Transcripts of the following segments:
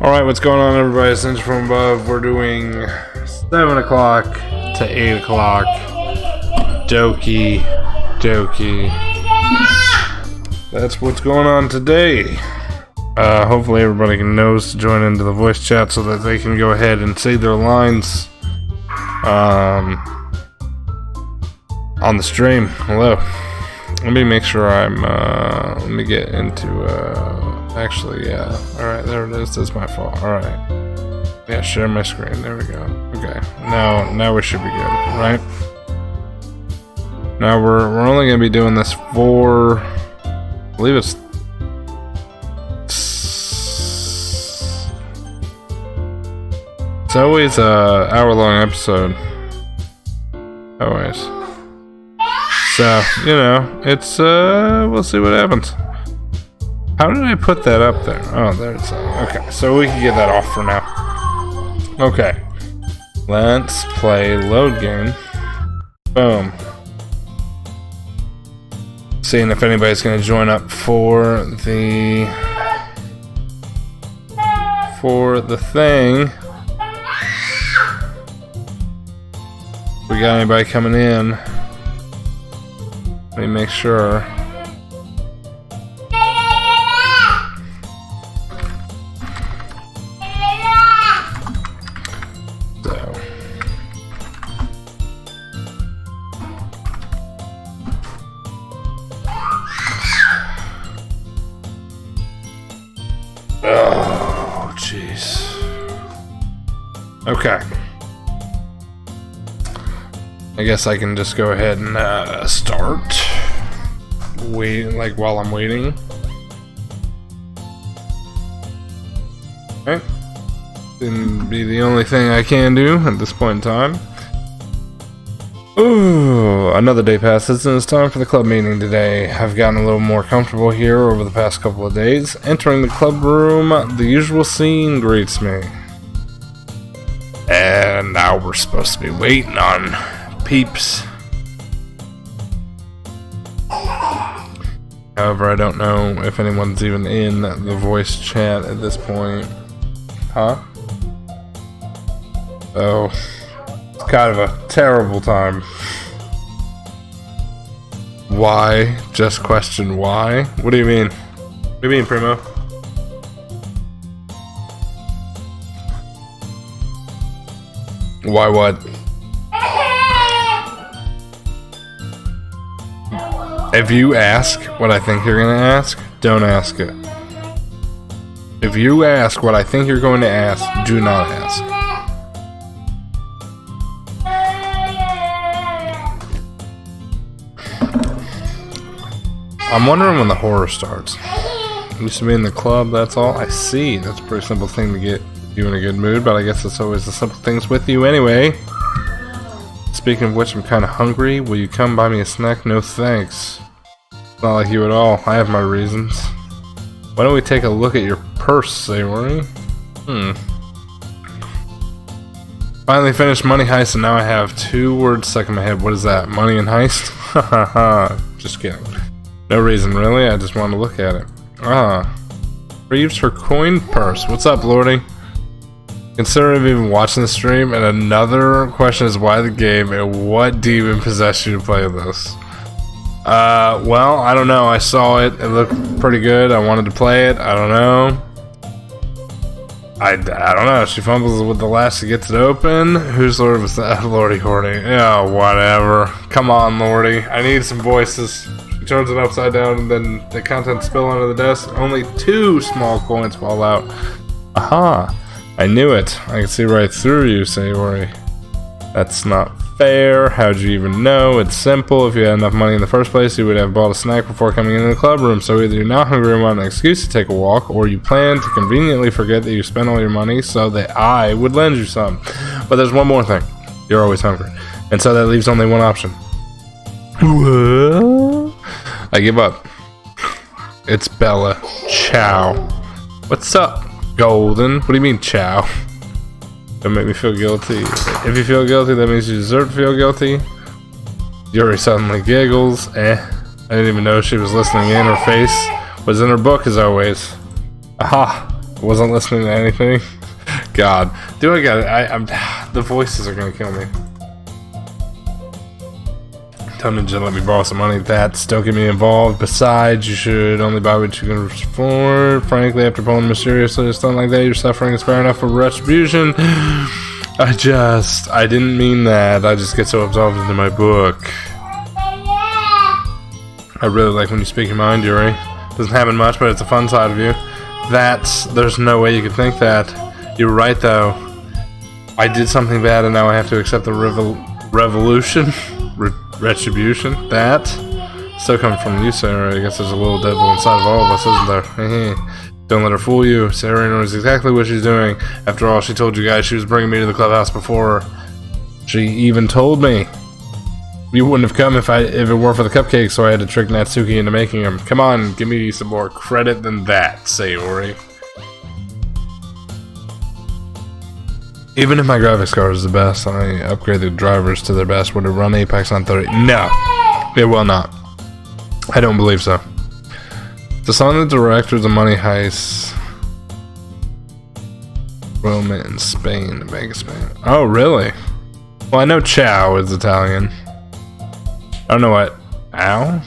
Alright, what's going on, everybody? It's Ninja from above. We're doing 7 o'clock to 8 o'clock. Doki Doki. That's what's going on today. Hopefully everybody knows to join into the voice chat so that they can go ahead and say their lines on the stream. Hello. Let me make sure I'm, let me get into, actually, yeah. Alright, there it is. That's my fault. Alright. Yeah, share my screen. There we go. Okay. Now we should be good, right? Now we're only going to be doing this for, I believe it's always a hour-long episode. Always. So, you know, it's, we'll see what happens. How did I put that up there? Oh, there it's okay, so we can get that off for now. Okay. Let's play load game. Boom. Seeing if anybody's gonna join up for the thing. We got anybody coming in? Let me make sure. So. Oh, jeez. Okay. I guess I can just go ahead and start. Wait, like while I'm waiting. Okay. Didn't be the only thing I can do at this point in time. Ooh, another day passes and it's time for the club meeting today. I've gotten a little more comfortable here over the past couple of days. Entering the club room, the usual scene greets me. And now we're supposed to be waiting on peeps. However, I don't know if anyone's even in the voice chat at this point. Huh? Oh, it's kind of a terrible time. Why? Just question why? What do you mean? What do you mean, Primo? Why what? If you ask what I think you're going to ask, don't ask it. If you ask what I think you're going to ask, do not ask. I'm wondering when the horror starts. Used to be in the club, that's all. I see. That's a pretty simple thing to get you in a good mood, but I guess it's always the simple things with you anyway. Speaking of which, I'm kind of hungry. Will you come buy me a snack? No thanks. Not like you at all. I have my reasons. Why don't we take a look at your purse, Sayori? Finally finished Money Heist, and now I have 2 words stuck in my head. What is that? Money and Heist? Hahaha. Just kidding. No reason, really. I just wanted to look at it. Reeves for coin purse. What's up, Lordy? Considering even watching the stream, and another question is why the game and what demon possessed you to play this? Well, I don't know. I saw it. It looked pretty good. I wanted to play it. I don't know. I don't know. She fumbles with the last to get it open. Whose Lord was that? Lordy Hordy. Yeah, whatever. Come on, Lordy. I need some voices. She turns it upside down and then the contents spill onto the desk. Only 2 small coins fall out. Aha. I knew it. I can see right through you, Sayori. That's not fair. How'd you even know? It's simple. If you had enough money in the first place, you would have bought a snack before coming into the club room. So either you're not hungry and want an excuse to take a walk, or you plan to conveniently forget that you spent all your money so that I would lend you some. But there's one more thing. You're always hungry. And so that leaves only one option. What? I give up. It's Bella. Ciao. What's up, Golden? What do you mean, ciao? Don't make me feel guilty. If you feel guilty, that means you deserve to feel guilty. Yuri suddenly giggles. I didn't even know she was listening in. Her face was in her book as always. Aha! Wasn't listening to anything. God, do I got it? I'm. The voices are gonna kill me. Tell Ninja let me borrow some money. That's don't get me involved. Besides, you should only buy what you can afford. Frankly, after pulling mysteriously a stunt like that, your suffering is fair enough for retribution. I didn't mean that. I just get so absorbed into my book. I really like when you speak your mind, Yuri. Doesn't happen much, but it's a fun side of you. There's no way you could think that. You're right, though. I did something bad, and now I have to accept the revolution. Retribution? That? Still coming from you, Sarah. I guess there's a little devil inside of all of us, isn't there? Don't let her fool you. Sarah knows exactly what she's doing. After all, she told you guys she was bringing me to the clubhouse before she even told me. You wouldn't have come if it weren't for the cupcakes, so I had to trick Natsuki into making them. Come on, give me some more credit than that, Sayori. Even if my graphics card is the best, I upgraded drivers to their best. Would it run Apex on 30? No, it will not. I don't believe so. The son of the director of the Money Heist, Roma in Spain, Vegas, Spain. Oh, really? Well, I know Chow is Italian. I don't know what. Ow?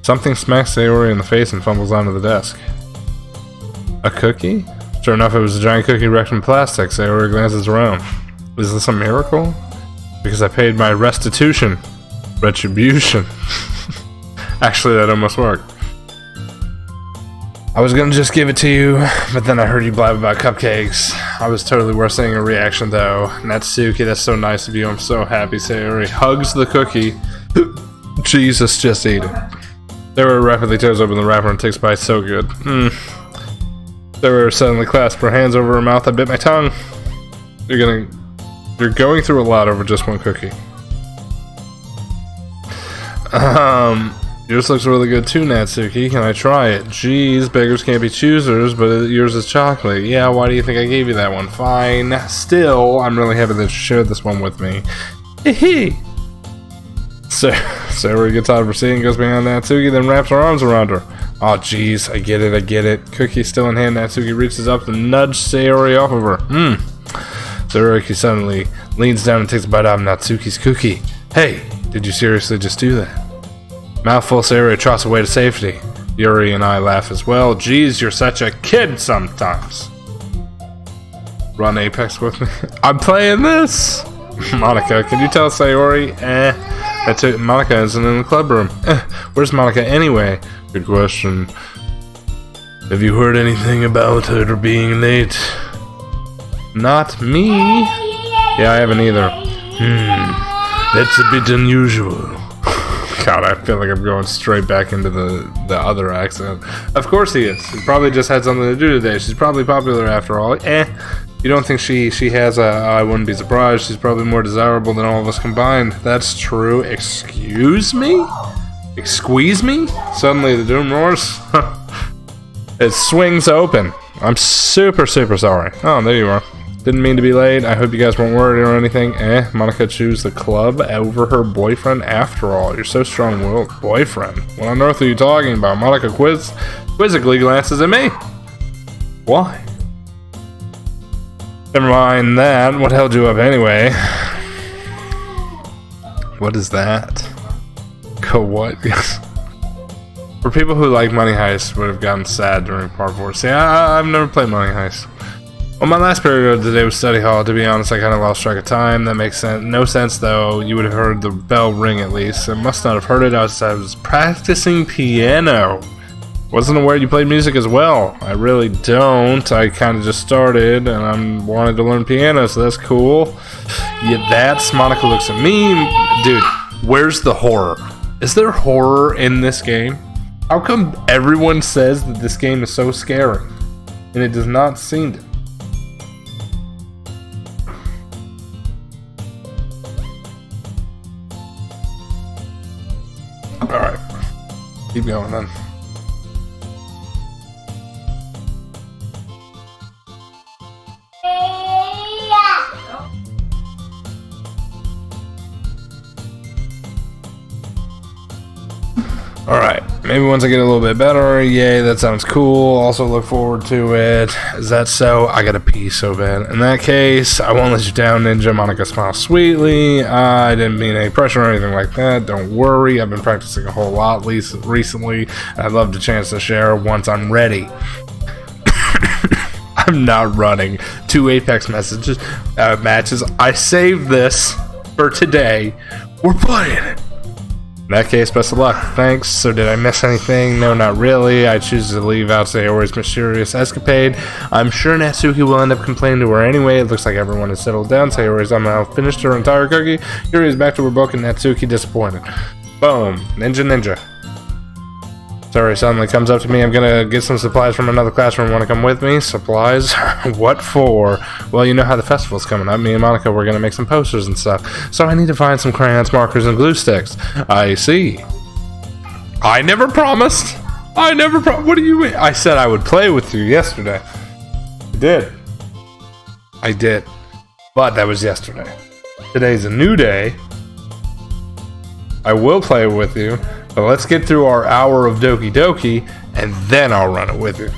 Something smacks Sayori in the face and fumbles onto the desk. A cookie? Sure enough, it was a giant cookie wrapped in plastic. Sayori glances around. Is this a miracle? Because I paid my restitution. Retribution. Actually, that almost worked. I was gonna just give it to you, but then I heard you blab about cupcakes. I was totally worth seeing a reaction, though. Natsuki, that's so nice of you. I'm so happy. Sayori hugs the cookie. Jesus, just eat it. Sayori rapidly tears open the wrapper and takes a bite. So good. Sayori suddenly clasped her hands over her mouth. I bit my tongue. You're going through a lot over just one cookie. Yours looks really good too, Natsuki. Can I try it? Jeez, beggars can't be choosers, but yours is chocolate. Yeah, why do you think I gave you that one? Fine. Still, I'm really happy that you shared this one with me. Hee. Sayori gets out of her seat and goes behind Natsuki, then wraps her arms around her. Oh, jeez, I get it. Cookie still in hand, Natsuki reaches up and nudges Sayori off of her. Sayori suddenly leans down and takes a bite out of Natsuki's cookie. Hey, did you seriously just do that? Mouthful, Sayori trots away to safety. Yuri and I laugh as well. Geez, you're such a kid sometimes. Run Apex with me? I'm playing this! Monica, can you tell Sayori? That's it. Monica isn't in the club room. Where's Monica anyway? Good question. Have you heard anything about her being late? Not me. Yeah, I haven't either. That's a bit unusual. God, I feel like I'm going straight back into the other accent. Of course he is. He probably just had something to do today. She's probably popular after all. You don't think she has I wouldn't be surprised. She's probably more desirable than all of us combined. That's true. Excuse me? Squeeze me? Suddenly the doom roars. It swings open. I'm super sorry. Oh, there you are. Didn't mean to be late. I hope you guys weren't worried or anything. Monica chose the club over her boyfriend after all. You're so strong-willed. Boyfriend? What on earth are you talking about? Monica quizzically glances at me. Why? Never mind that. What held you up anyway? What is that? What? For people who like Money Heist would have gotten sad during part 4. See, I've never played Money Heist. Well, my last period of the day was study hall. To be honest, I kind of lost track of time. That makes no sense, though. You would have heard the bell ring at least. I must not have heard it. I was practicing piano. Wasn't aware you played music as well. I really don't. I kind of just started, and I wanted to learn piano, so that's cool. Yeah, that's Monica looks at me. Dude, where's the horror? Is there horror in this game? How come everyone says that this game is so scary? And it does not seem to. Alright. Keep going then. Alright. Maybe once I get a little bit better, yay, that sounds cool. Also look forward to it. Is that so? I gotta pee so bad. In that case, I won't let you down, Ninja. Monica smiles sweetly. I didn't mean any pressure or anything like that. Don't worry. I've been practicing a whole lot recently. I'd love the chance to share once I'm ready. I'm not running 2 Apex matches. I saved this for today. We're playing it. In that case, best of luck. Thanks. So did I miss anything? No, not really. I choose to leave out Sayori's mysterious escapade. I'm sure Natsuki will end up complaining to her anyway. It looks like everyone has settled down. Sayori's somehow finished her entire cookie. Yuri is back to her book and Natsuki disappointed. Boom. Ninja. Sayori suddenly comes up to me. I'm gonna get some supplies from another classroom. Want to come with me? Supplies? What for? Well, you know how the festival's coming up. Me and Monica, we're gonna make some posters and stuff. So I need to find some crayons, markers, and glue sticks. I see. I never promised. What do you mean? I said I would play with you yesterday. I did. But that was yesterday. Today's a new day. I will play with you. But let's get through our hour of Doki Doki, and then I'll run it with you.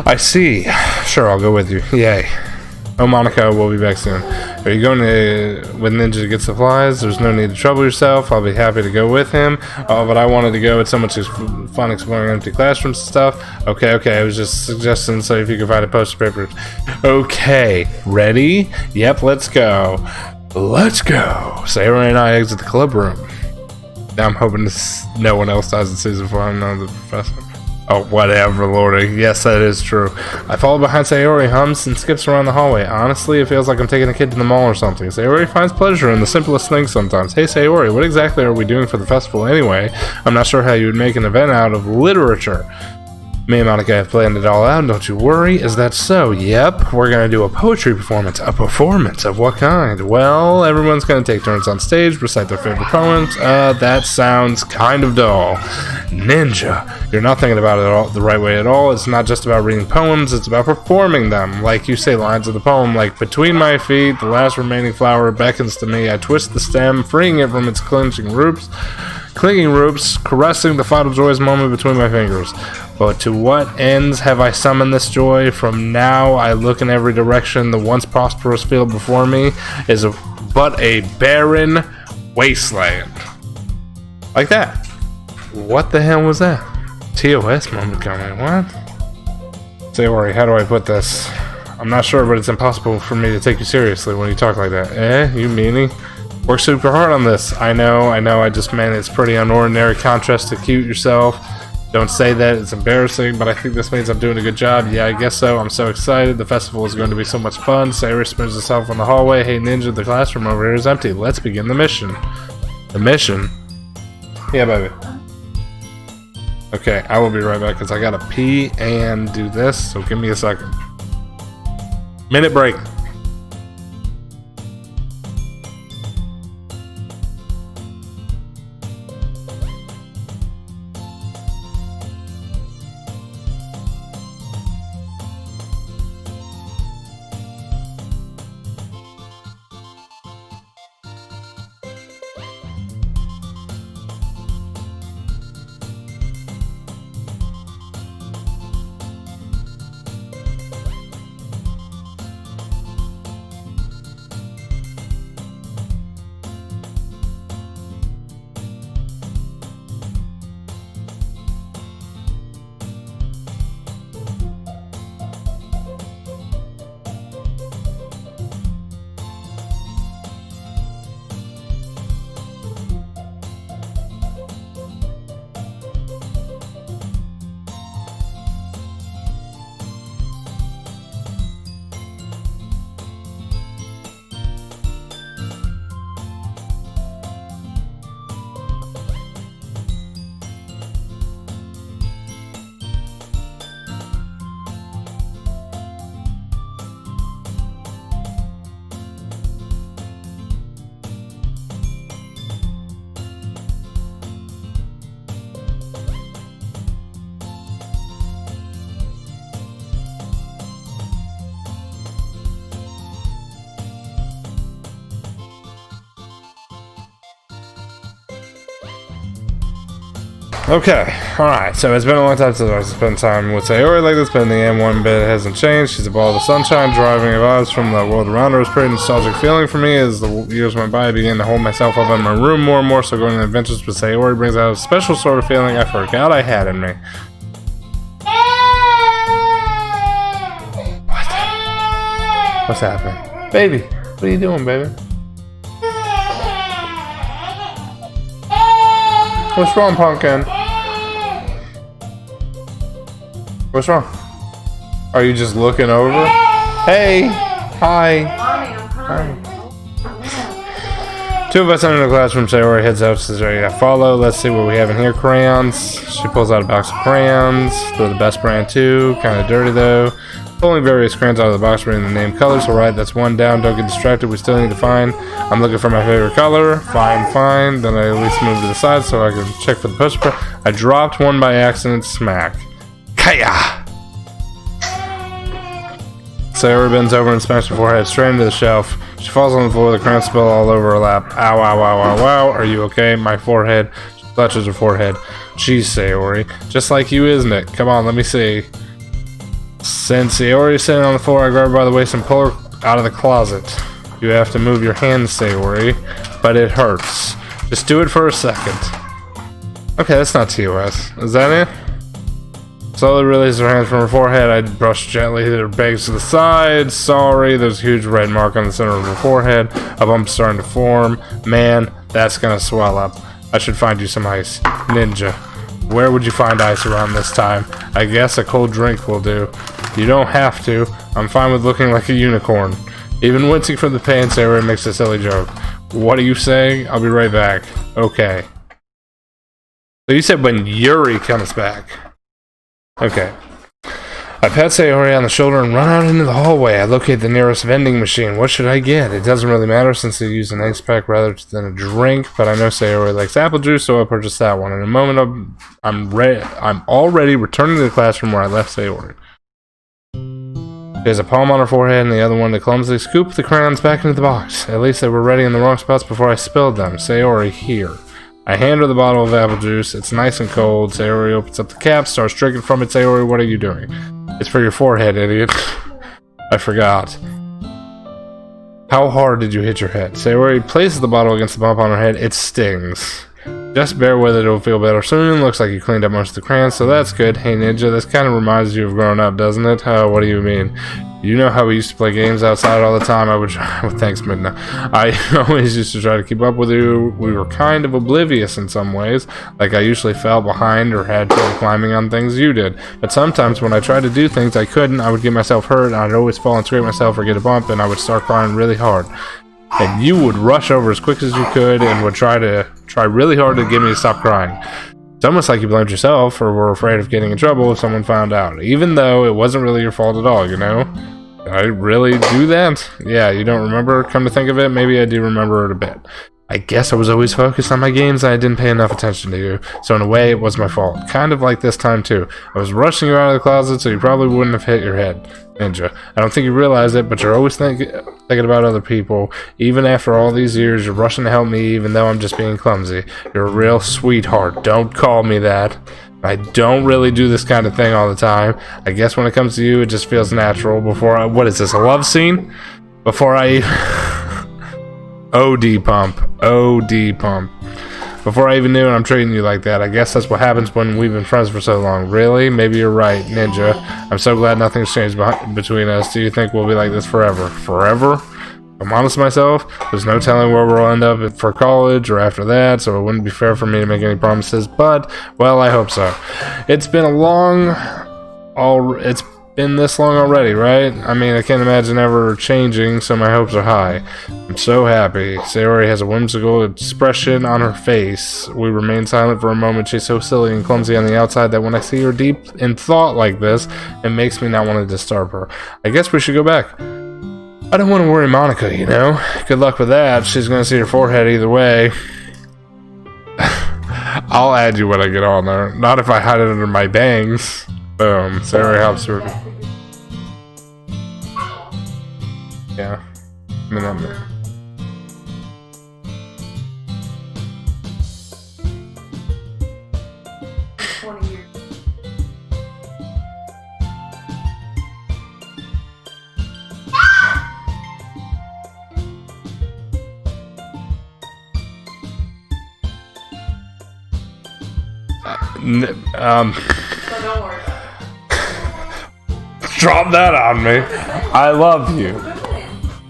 I see. Sure, I'll go with you. Yay. Oh, Monica, we'll be back soon. Are you going with Ninja to get supplies? There's no need to trouble yourself. I'll be happy to go with him. Oh, but I wanted to go. It's so much fun exploring empty classrooms and stuff. Okay. I was just suggesting so if you could find a poster paper. Okay. Ready? Yep, let's go. Sayori and I exit the club room. Now I'm hoping no one else dies in season 4. I'm not the professor. Oh, whatever, Lordy. Yes, that is true. I follow behind Sayori, hums, and skips around the hallway. Honestly, it feels like I'm taking a kid to the mall or something. Sayori finds pleasure in the simplest things sometimes. Hey, Sayori, what exactly are we doing for the festival anyway? I'm not sure how you would make an event out of literature. Me and Monica have planned it all out, don't you worry. Is that so? Yep, we're gonna do a poetry performance. A performance of what kind? Well, everyone's gonna take turns on stage, recite their favorite poems. That sounds kind of dull. Ninja, you're not thinking about it the right way at all. It's not just about reading poems, it's about performing them. Like you say lines of the poem, like, between my feet, the last remaining flower beckons to me. I twist the stem, freeing it from its clinging roots, caressing the final joyous moment between my fingers. But to what ends have I summoned this joy? From now I look in every direction. The once prosperous field before me is but a barren wasteland. Like that. What the hell was that? TOS moment coming. What? Sayori, how do I put this? I'm not sure, but it's impossible for me to take you seriously when you talk like that. You meanie? Work super hard on this. I know. I just meant it's pretty unordinary contrast to cute yourself. Don't say that, it's embarrassing, but I think this means I'm doing a good job. Yeah, I guess so. I'm so excited. The festival is going to be so much fun. Sayori spins herself on the hallway. Hey, Ninja, the classroom over here is empty. Let's begin the mission. The mission? Yeah, baby. Okay, I will be right back because I gotta pee and do this, so give me a second. Minute break. Okay, alright, so it's been a long time since I spent time with Sayori like this, but in the end, one bit hasn't changed. She's a ball of sunshine, driving vibes from the world around her. It's a pretty nostalgic feeling for me. As the years went by, I began to hold myself up in my room more and more, so going on adventures with Sayori brings out a special sort of feeling I forgot I had in me. What's happening? Baby, what are you doing, baby? What's wrong, Pumpkin? What's wrong? Are you just looking over? Hey! Hi! Hi. Two of us enter the classroom. Sayori heads out to ready to follow. Let's see what we have in here. Crayons. She pulls out a box of crayons. They're the best brand too. Kind of dirty though. Pulling various crayons out of the box, reading the name colors. Alright, that's one down. Don't get distracted. We still need to find. I'm looking for my favorite color. Fine. Then I at least move to the side so I can check for the poster. I dropped one by accident. Smack. Kaya! Sayori bends over and smacks her forehead straight into the shelf. She falls on the floor. The crayons spill all over her lap. Ow. Are you okay? My forehead. She clutches her forehead. Jeez, Sayori. Just like you, isn't it? Come on, let me see. Since Sayori is sitting on the floor, I grab her by the waist and pull her out of the closet. You have to move your hands, Sayori, but it hurts. Just do it for a second. Okay, that's not TOS. Is that it? Slowly release her hands from her forehead. I brush gently her bangs to the side. Sorry, there's a huge red mark on the center of her forehead. A bump's starting to form. Man, that's gonna swell up. I should find you some ice. Ninja. Where would you find ice around this time? I guess a cold drink will do. You don't have to. I'm fine with looking like a unicorn. Even wincing from the pain, Sayori makes a silly joke. What are you saying? I'll be right back. Okay. So you said when Yuri comes back. Okay. I pat Sayori on the shoulder and run out into the hallway. I locate the nearest vending machine. What should I get? It doesn't really matter since they use an ice pack rather than a drink, but I know Sayori likes apple juice, so I'll purchase that one. In a moment, I'm already returning to the classroom where I left Sayori. She has a palm on her forehead and the other one to clumsily scoop the crayons back into the box. At least they were ready in the wrong spots before I spilled them. Sayori, here. I hand her the bottle of apple juice. It's nice and cold. Sayori opens up the cap, starts drinking from it. Sayori, what are you doing? It's for your forehead, idiot. I forgot. How hard did you hit your head? Sayori places the bottle against the bump on her head. It stings. Just bear with it, it'll feel better soon. Looks like you cleaned up most of the crayons, so that's good. Hey Ninja, this kind of reminds you of growing up, doesn't it? What do you mean? You know how we used to play games outside all the time? I would try, well, thanks Midna. I always used to try to keep up with you. We were kind of oblivious in some ways. Like I usually fell behind or had trouble climbing on things you did. But sometimes when I tried to do things I couldn't, I would get myself hurt, and I'd always fall and scrape myself or get a bump, and I would start crying really hard. And you would rush over as quick as you could and would try really hard to get me to stop crying. It's almost like you blamed yourself or were afraid of getting in trouble if someone found out, even though it wasn't really your fault at all, you know? Did I really do that? Yeah, you don't remember? Come to think of it, maybe I do remember it a bit. I guess I was always focused on my games and I didn't pay enough attention to you, so in a way it was my fault. Kind of like this time too. I was rushing you out of the closet so you probably wouldn't have hit your head. Ninja. I don't think you realize it, but you're always thinking about other people. Even after all these years, you're rushing to help me even though I'm just being clumsy. You're a real sweetheart. Don't call me that. I don't really do this kind of thing all the time. I guess when it comes to you, it just feels natural. What is this, a love scene? Before I... OD pump. Before I even knew it, I'm treating you like that. I guess that's what happens when we've been friends for so long. Really? Maybe you're right, Ninja. I'm so glad nothing's changed between us. Do you think we'll be like this forever? Forever? If I'm honest with myself, there's no telling where we'll end up for college or after that, so it wouldn't be fair for me to make any promises, but, well, I hope so. It's been it's been this long already, right? I mean, I can't imagine ever changing, so my hopes are high. I'm so happy. Sayori has a whimsical expression on her face. We remain silent for a moment. She's so silly and clumsy on the outside that when I see her deep in thought like this, it makes me not want to disturb her. I guess we should go back. I don't want to worry Monica, you know? Good luck with that. She's going to see her forehead either way. I'll add you when I get on there. Not if I hide it under my bangs. Boom. Sayori helps her. Yeah. I mean, don't worry about it. Drop that on me. I love you.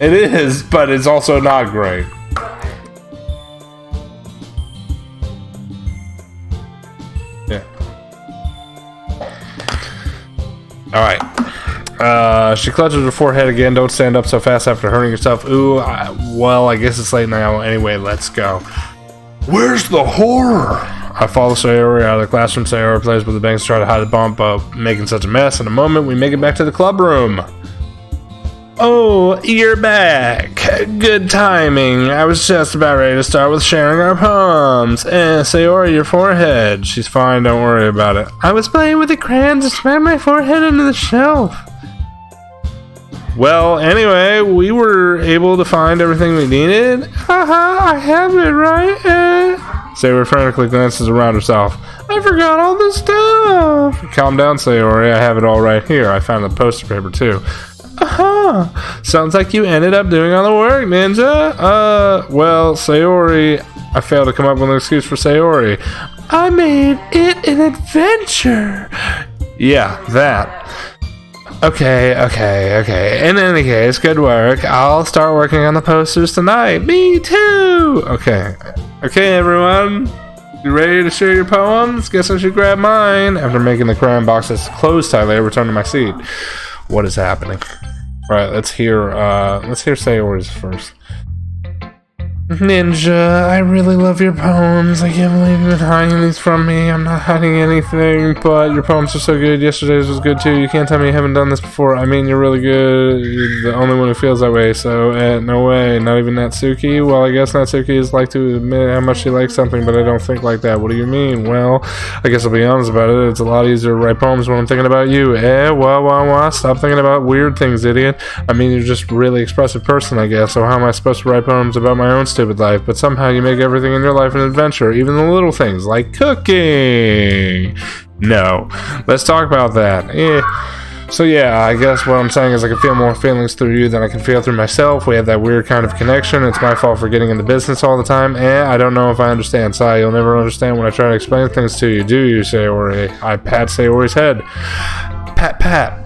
It is, but it's also not great. Yeah. Alright. She clutches her forehead again. Don't stand up so fast after hurting yourself. Ooh, well, I guess it's late now. Anyway, let's go. Where's the horror? I follow Sayori out of the classroom. Sayori plays with the banks to try to hide the bump, but making such a mess. In a moment, we make it back to the club room. Oh, you're back. Good timing. I was just about ready to start with sharing our poems. Sayori, your forehead. She's fine, don't worry about it. I was playing with the crayons and smashed my forehead into the shelf. Well, anyway, we were able to find everything we needed. Haha, I have it, right? Sayori frantically glances around herself. I forgot all the stuff. Calm down, Sayori. I have it all right here. I found the poster paper, too. Sounds like you ended up doing all the work, Ninja. Well, Sayori, I failed to come up with an excuse for Sayori. I made it an adventure. Yeah, that. Okay. In any case, good work. I'll start working on the posters tonight. Me too. Okay, everyone. You ready to share your poems? Guess I should grab mine. After making the crayon boxes close tightly, I return to my seat. What is happening? Right, let's hear Sayori's first. Ninja, I really love your poems. I can't believe you've been hiding these from me. I'm not hiding anything, but your poems are so good. Yesterday's was good too. You can't tell me you haven't done this before. I mean, you're really good. You're the only one who feels that way, so no way. Not even Natsuki? Well, I guess Natsuki is like to admit how much she likes something, but I don't think like that. What do you mean? Well, I guess I'll be honest about it. It's a lot easier to write poems when I'm thinking about you. What? Stop thinking about weird things, idiot. I mean, you're just a really expressive person, I guess, so how am I supposed to write poems about my own stupid life? But somehow you make everything in your life an adventure, even the little things like cooking. No, let's talk about that. So yeah, I guess what I'm saying is I can feel more feelings through you than I can feel through myself. We have that weird kind of connection. It's my fault for getting into business all the time. I don't know if I understand. Sai, you'll never understand when I try to explain things to you, do you, Sayori? I pat Sayori's head. Pat.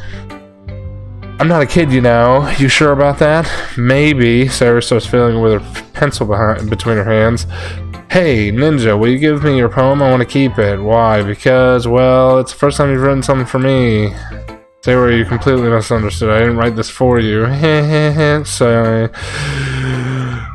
I'm not a kid, you know. You sure about that? Maybe. Sayori starts feeling with her pencil between her hands. Hey, Ninja, will you give me your poem? I want to keep it. Why? Because, well, it's the first time you've written something for me. Sayori, you completely misunderstood. I didn't write this for you. Sorry.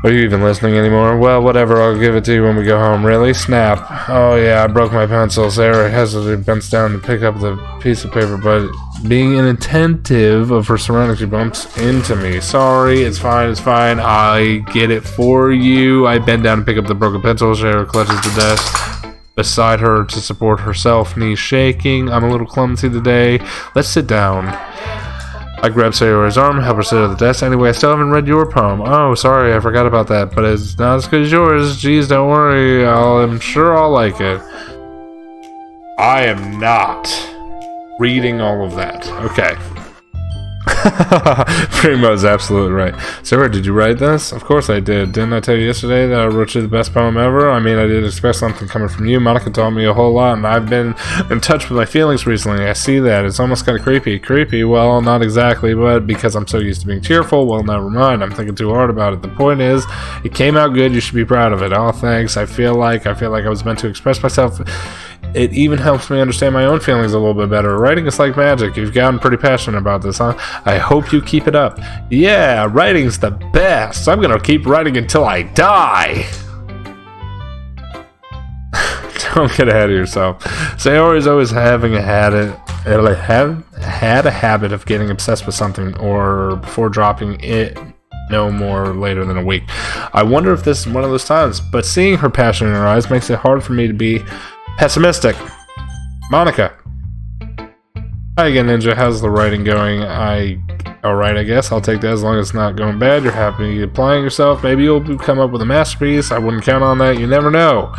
Are you even listening anymore? Well, whatever. I'll give it to you when we go home. Really? Snap. Oh, yeah, I broke my pencil. Sayori hesitantly bends down to pick up the piece of paper, but being inattentive of her surroundings, she bumps into me. Sorry, it's fine. I get it for you. I bend down to pick up the broken pencil. Sayori clutches the desk beside her to support herself, knees shaking. I'm a little clumsy today. Let's sit down. I grab Sayori's arm, help her sit at the desk. Anyway, I still haven't read your poem. Oh, sorry, I forgot about that, but it's not as good as yours. Jeez, don't worry. I'm sure I'll like it. I am not reading all of that. Okay. Primo's absolutely right. Sayori, did you write this? Of course I did. Didn't I tell you yesterday that I wrote you the best poem ever? I mean, I did expect something coming from you. Monica taught me a whole lot, and I've been in touch with my feelings recently. I see that. It's almost kind of creepy. Creepy? Well, not exactly, but because I'm so used to being cheerful, well, never mind. I'm thinking too hard about it. The point is, it came out good. You should be proud of it. Oh, thanks. I feel like I was meant to express myself. It even helps me understand my own feelings a little bit better. Writing is like magic. You've gotten pretty passionate about this, huh? I hope you keep it up. Yeah, writing's the best. I'm gonna keep writing until I die. Don't get ahead of yourself. Sayori's always having had a habit of getting obsessed with something or before dropping it no more later than a week. I wonder if this is one of those times, but seeing her passion in her eyes makes it hard for me to be pessimistic. Monica. Hi again, Ninja. How's the writing going? Alright, I guess. I'll take that as long as it's not going bad. You're happy applying yourself. Maybe you'll come up with a masterpiece. I wouldn't count on that. You never know.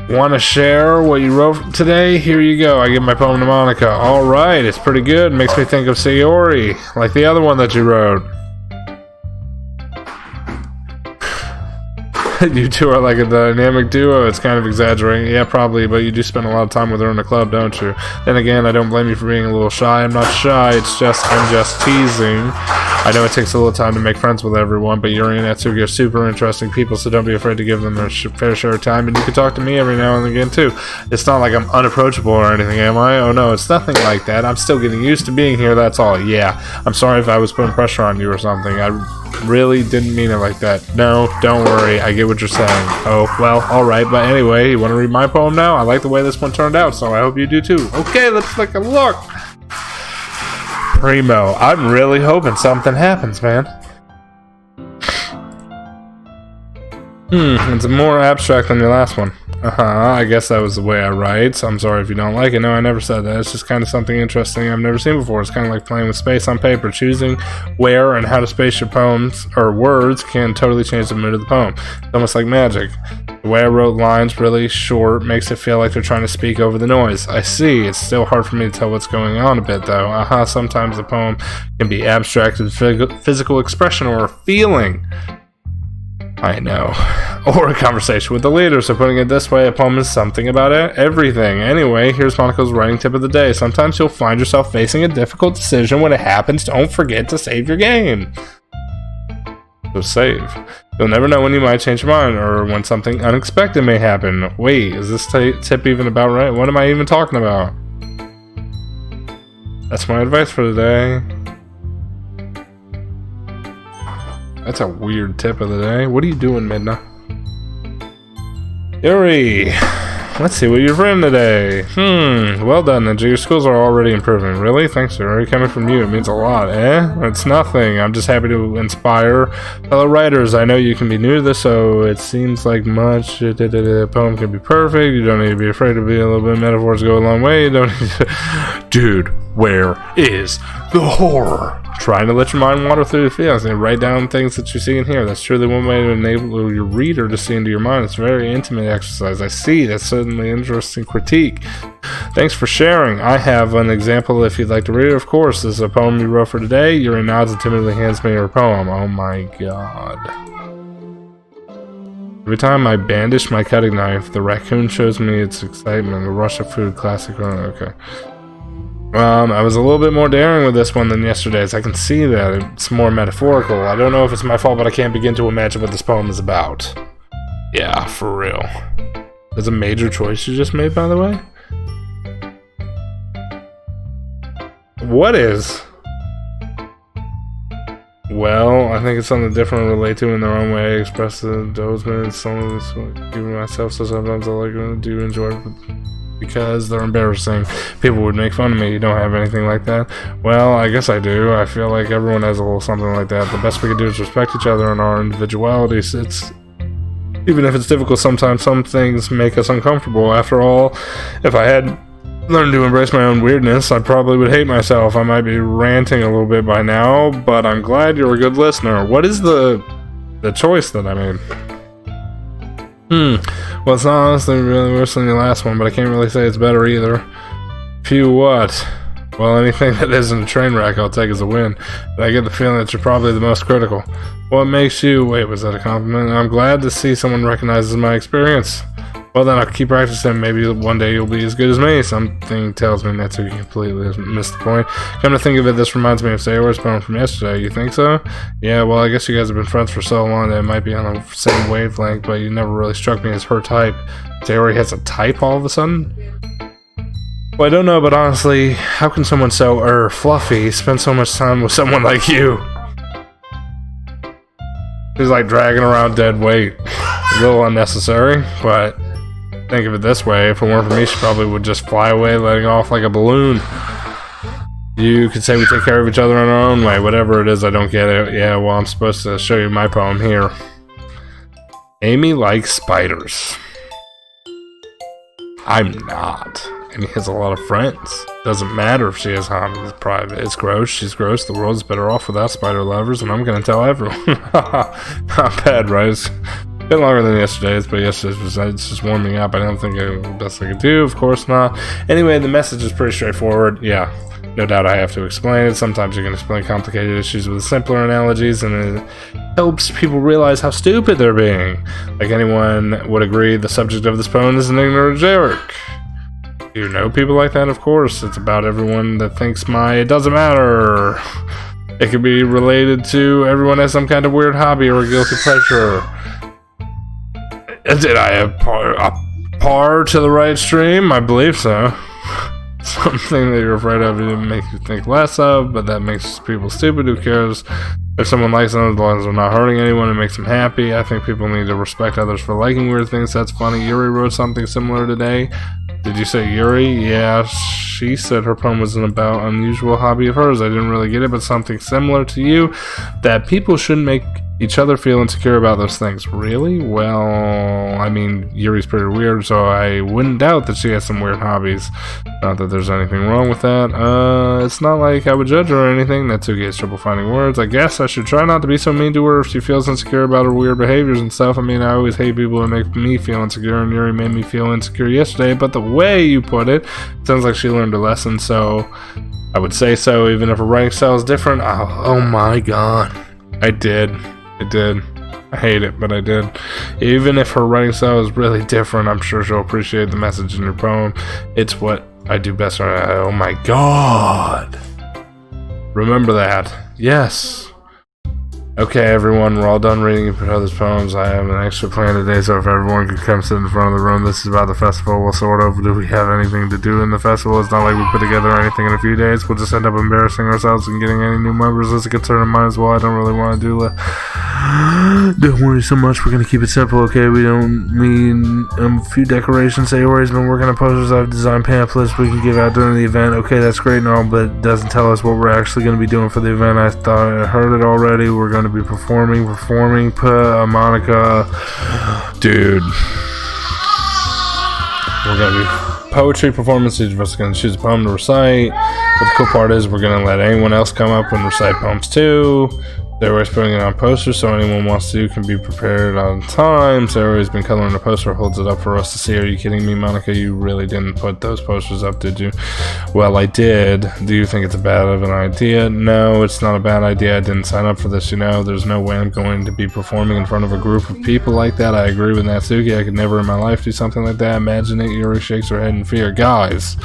Want to share what you wrote today? Here you go. I give my poem to Monica. Alright, it's pretty good. Makes me think of Sayori, like the other one that you wrote. You two are like a dynamic duo. It's kind of exaggerating. Yeah, probably, but you do spend a lot of time with her in the club, don't you? Then again, I don't blame you for being a little shy. I'm not shy. I'm just teasing. I know it takes a little time to make friends with everyone, but Yuri and Natsuki are super interesting people, so don't be afraid to give them their fair share of time, and you can talk to me every now and again, too. It's not like I'm unapproachable or anything, am I? Oh, no, it's nothing like that. I'm still getting used to being here, that's all. Yeah, I'm sorry if I was putting pressure on you or something. I really didn't mean it like that. No, don't worry. I get what you're saying. Oh, well, alright. But anyway, you want to read my poem now? I like the way this one turned out, so I hope you do too. Okay, let's take a look. Primo, I'm really hoping something happens, man. It's more abstract than your last one. I guess that was the way I write, so I'm sorry if you don't like it. No, I never said that. It's just kind of something interesting I've never seen before. It's kind of like playing with space on paper. Choosing where and how to space your poems or words can totally change the mood of the poem. It's almost like magic. The way I wrote lines really short makes it feel like they're trying to speak over the noise. I see. It's still hard for me to tell what's going on a bit, though. Sometimes the poem can be abstract with physical expression or a feeling. I know. Or a conversation with the leader, so putting it this way, a poem is something about everything. Anyway, here's Monaco's writing tip of the day. Sometimes you'll find yourself facing a difficult decision. When it happens, don't forget to save your game. So save. You'll never know when you might change your mind, or when something unexpected may happen. Wait, is this tip even about right? What am I even talking about? That's my advice for today. That's a weird tip of the day. What are you doing, Midna? Yuri! Let's see what you've written today. Well done, Ninja. Your skills are already improving. Really? Thanks, Yuri. Coming from you, it means a lot, eh? It's nothing. I'm just happy to inspire fellow writers. I know you can be new to this, so it seems like much. A poem can be perfect. You don't need to be afraid to be a little bit. Metaphors go a long way. You don't need to... Dude, where is the horror? Trying to let your mind wander through the feelings and write down things that you see and hear. That's truly one way to enable your reader to see into your mind. It's a very intimate exercise. I see. That's certainly interesting critique. Thanks for sharing. I have an example if you'd like to read it, of course. This is a poem you wrote for today. Yuri nods and timidly hands me her poem. Oh my god. Every time I bandish my cutting knife, the raccoon shows me its excitement. The rush of food, classic. Okay. I was a little bit more daring with this one than yesterday's. I can see that. It's more metaphorical. I don't know if it's my fault, but I can't begin to imagine what this poem is about. Yeah, for real. That's a major choice you just made, by the way? What is? Well, I think it's something different to relate to in their own way. I express the dozement, some of this, even myself, so sometimes I do enjoy it. Because they're embarrassing. People would make fun of me. You don't have anything like that? Well, I guess I do. I feel like everyone has a little something like that. The best we can do is respect each other and our individualities. Even if it's difficult sometimes, some things make us uncomfortable. After all, if I had learned to embrace my own weirdness, I probably would hate myself. I might be ranting a little bit by now, but I'm glad you're a good listener. What is the choice that I made? Well, it's not honestly really worse than the last one, but I can't really say it's better either. Phew, what? Well, anything that isn't a train wreck I'll take as a win. But I get the feeling that you're probably the most critical. What makes you... Wait, was that a compliment? I'm glad to see someone recognizes my experience. Well, then I'll keep practicing. Maybe one day you'll be as good as me. Something tells me Natsuki completely missed the point. Come to think of it, this reminds me of Sayori's poem from yesterday. You think so? Yeah, well, I guess you guys have been friends for so long that it might be on the same wavelength, but you never really struck me as her type. Sayori has a type all of a sudden? Well, I don't know, but honestly, how can someone so, fluffy spend so much time with someone like you? She's like dragging around dead weight. A little unnecessary, but... Think of it this way, if it weren't for me, she probably would just fly away, letting off like a balloon. You could say we take care of each other in our own way, whatever it is, I don't get it. Yeah, well, I'm supposed to show you my poem here. Amy likes spiders. I'm not. Amy has a lot of friends. Doesn't matter if she has hobbies, it's private. It's gross, she's gross, the world's better off without spider lovers, and I'm gonna tell everyone. Not bad, right? It's a bit longer than yesterday's, but yesterday's it's just warming up. I don't think it's the best I could do, of course not. Anyway, the message is pretty straightforward. Yeah, No doubt I have to explain it. Sometimes you can explain complicated issues with simpler analogies, and it helps people realize how stupid they're being. Like anyone would agree, the subject of this poem is an ignorant jerk. You know people like that, of course. It's about everyone that thinks it doesn't matter. It could be related to everyone has some kind of weird hobby or a guilty pleasure. Did I have a par to the right stream? I believe so. Something that you're afraid of it makes you think less of, but that makes people stupid. Who cares? If someone likes them, as long as they're not hurting anyone, it makes them happy. I think people need to respect others for liking weird things. That's funny. Yuri wrote something similar today. Did you say Yuri? Yeah, she said her poem wasn't about an unusual hobby of hers. I didn't really get it, but something similar to you, that people shouldn't make each other feel insecure about those things. Really? Well, I mean, Yuri's pretty weird, so I wouldn't doubt that she has some weird hobbies. Not that there's anything wrong with that. It's not like I would judge her or anything. Natsuki has trouble finding words. I guess I should try not to be so mean to her if she feels insecure about her weird behaviors and stuff. I mean, I always hate people who make me feel insecure, and Yuri made me feel insecure yesterday, but the way you put it, sounds like she learned a lesson, so I would say so, even if her writing style is different. Oh my god. I did. I hate it, but I did. Even if her writing style is really different, I'm sure she'll appreciate the message in your poem. It's what I do best. Oh my god. Remember that. Yes. Okay, everyone, we're all done reading each other's poems. I have an extra plan today, so if everyone could come sit in front of the room. This is about the festival. Well, sort of. Do we have anything to do in the festival? It's not like we put together anything in a few days. We'll just end up embarrassing ourselves and getting any new members as a concern of mine as well. I don't really want to do that. Don't worry so much. We're going to keep it simple, okay? We don't mean a few decorations. Sayori's been working on posters. I've designed pamphlets we can give out during the event. Okay, that's great and all, but it doesn't tell us what we're actually going to be doing for the event. I thought I heard it already. We're going to be performing, Monica. Dude. We're going to be poetry performance. Each of us is going to choose a poem to recite. But the cool part is we're going to let anyone else come up and recite poems too. They're always putting it on posters, so anyone wants to can be prepared on time. Sarah's been coloring a poster, holds it up for us to see. Are you kidding me, Monica? You really didn't put those posters up, did you? Well, I did. Do you think it's a bad of an idea? No, it's not a bad idea. I didn't sign up for this, you know. There's no way I'm going to be performing in front of a group of people like that. I agree with Natsuki. I could never in my life do something like that. Imagine it. Yuri shakes her head in fear. Guys.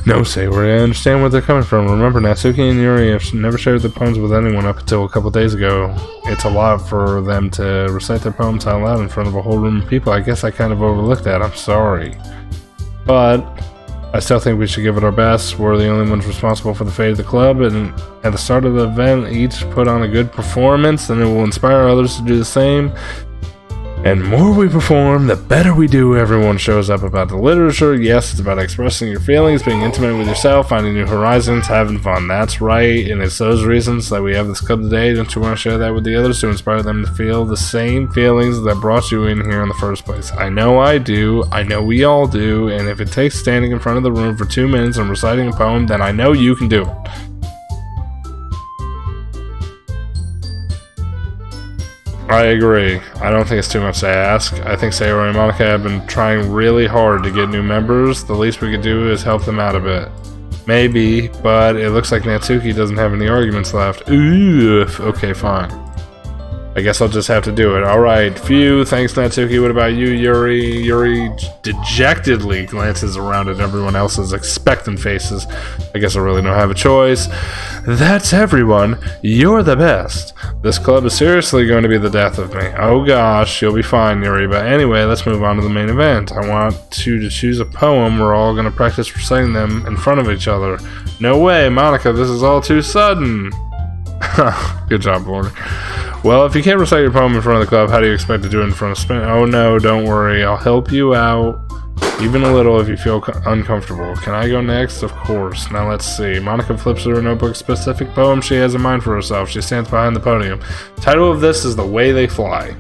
No, Sayori, I understand where they're coming from. Remember, Natsuki and Yuri have never shared their poems with anyone up until a couple days ago. It's a lot for them to recite their poems out loud in front of a whole room of people. I guess I kind of overlooked that. I'm sorry. But I still think we should give it our best. We're the only ones responsible for the fate of the club, and at the start of the event, each put on a good performance, and it will inspire others to do the same. And the more we perform, the better we do. Everyone shows up about the literature. Yes, it's about expressing your feelings, being intimate with yourself, finding new horizons, having fun. That's right, and it's those reasons that we have this club today. Don't you want to share that with the others to inspire them to feel the same feelings that brought you in here in the first place? I know I do. I know we all do. And if it takes standing in front of the room for 2 minutes and reciting a poem, then I know you can do it. I agree. I don't think it's too much to ask. I think Sayori and Monica have been trying really hard to get new members. The least we could do is help them out a bit. Maybe, but it looks like Natsuki doesn't have any arguments left. Oof. Okay, fine. I guess I'll just have to do it. Alright, phew. Thanks, Natsuki. What about you, Yuri? Yuri dejectedly glances around at everyone else's expectant faces. I guess I really don't have a choice. That's everyone. You're the best. This club is seriously going to be the death of me. Oh gosh, you'll be fine, Yuri. But anyway, let's move on to the main event. I want you to choose a poem. We're all going to practice reciting them in front of each other. No way, Monica. This is all too sudden. Good job, Border. Well, if you can't recite your poem in front of the club, how do you expect to do it in front of Spin? Oh no, don't worry. I'll help you out. Even a little if you feel uncomfortable. Can I go next? Of course. Now let's see. Monica flips her notebook specific poem she has in mind for herself. She stands behind the podium. Title of this is The Way They Fly.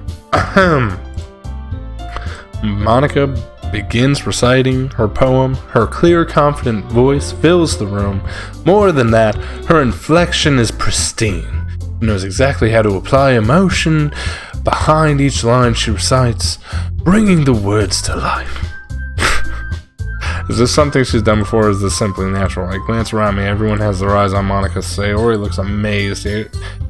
Monica begins reciting her poem. Her clear, confident voice fills the room. More than that, her inflection is pristine. She knows exactly how to apply emotion behind each line she recites, bringing the words to life. Is this something she's done before, or is this simply natural? I glance around me. Everyone has their eyes on Monica. Sayori looks amazed.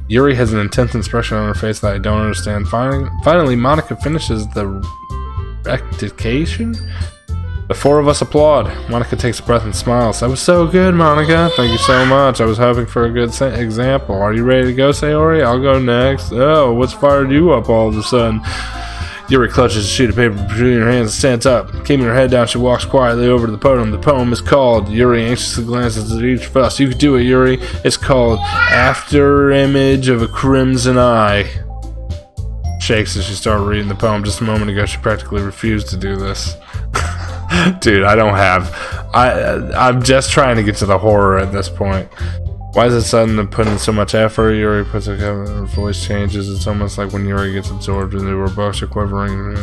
Yuri has an intense expression on her face that I don't understand. Finally, Monica finishes the rectification. The four of us applaud. Monica takes a breath and smiles. That was so good, Monica. Thank you so much. I was hoping for a good example. Are you ready to go, Sayori? I'll go next. Oh, what's fired you up all of a sudden? Yuri clutches a sheet of paper between her hands and stands up. Keeping her head down, she walks quietly over to the podium. The poem is called, Yuri anxiously glances at each of us. You can do it, Yuri. It's called After Image of a Crimson Eye. Shakes as she started reading the poem. Just a moment ago, she practically refused to do this. Dude, I'm just trying to get to the horror at this point. Why is it sudden to put in so much effort? Yuri puts her voice changes. It's almost like when Yuri gets absorbed into her books, her quivering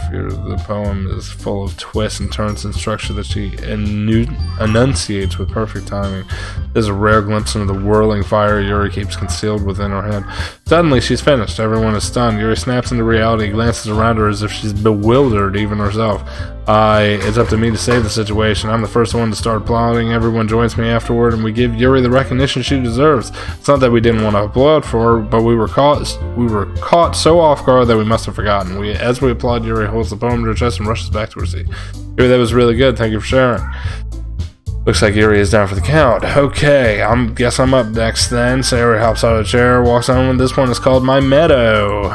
fear. The poem is full of twists and turns and structure that she enunciates with perfect timing. There's a rare glimpse into the whirling fire Yuri keeps concealed within her head. Suddenly, she's finished. Everyone is stunned. Yuri snaps into reality, glances around her as if she's bewildered, even herself. It's up to me to save the situation. I'm the first one to start applauding. Everyone joins me afterward, and we give Yuri the recognition she deserves. It's not that we didn't want to applaud for her, but we were caught so off guard that we must have forgotten. As we applaud, Yuri holds the poem to her chest and rushes back to her seat. Yuri, that was really good. Thank you for sharing. Looks like Yuri is down for the count. Okay, guess I'm up next then. Sayori hops out of the chair, walks on. This one is called My Meadow.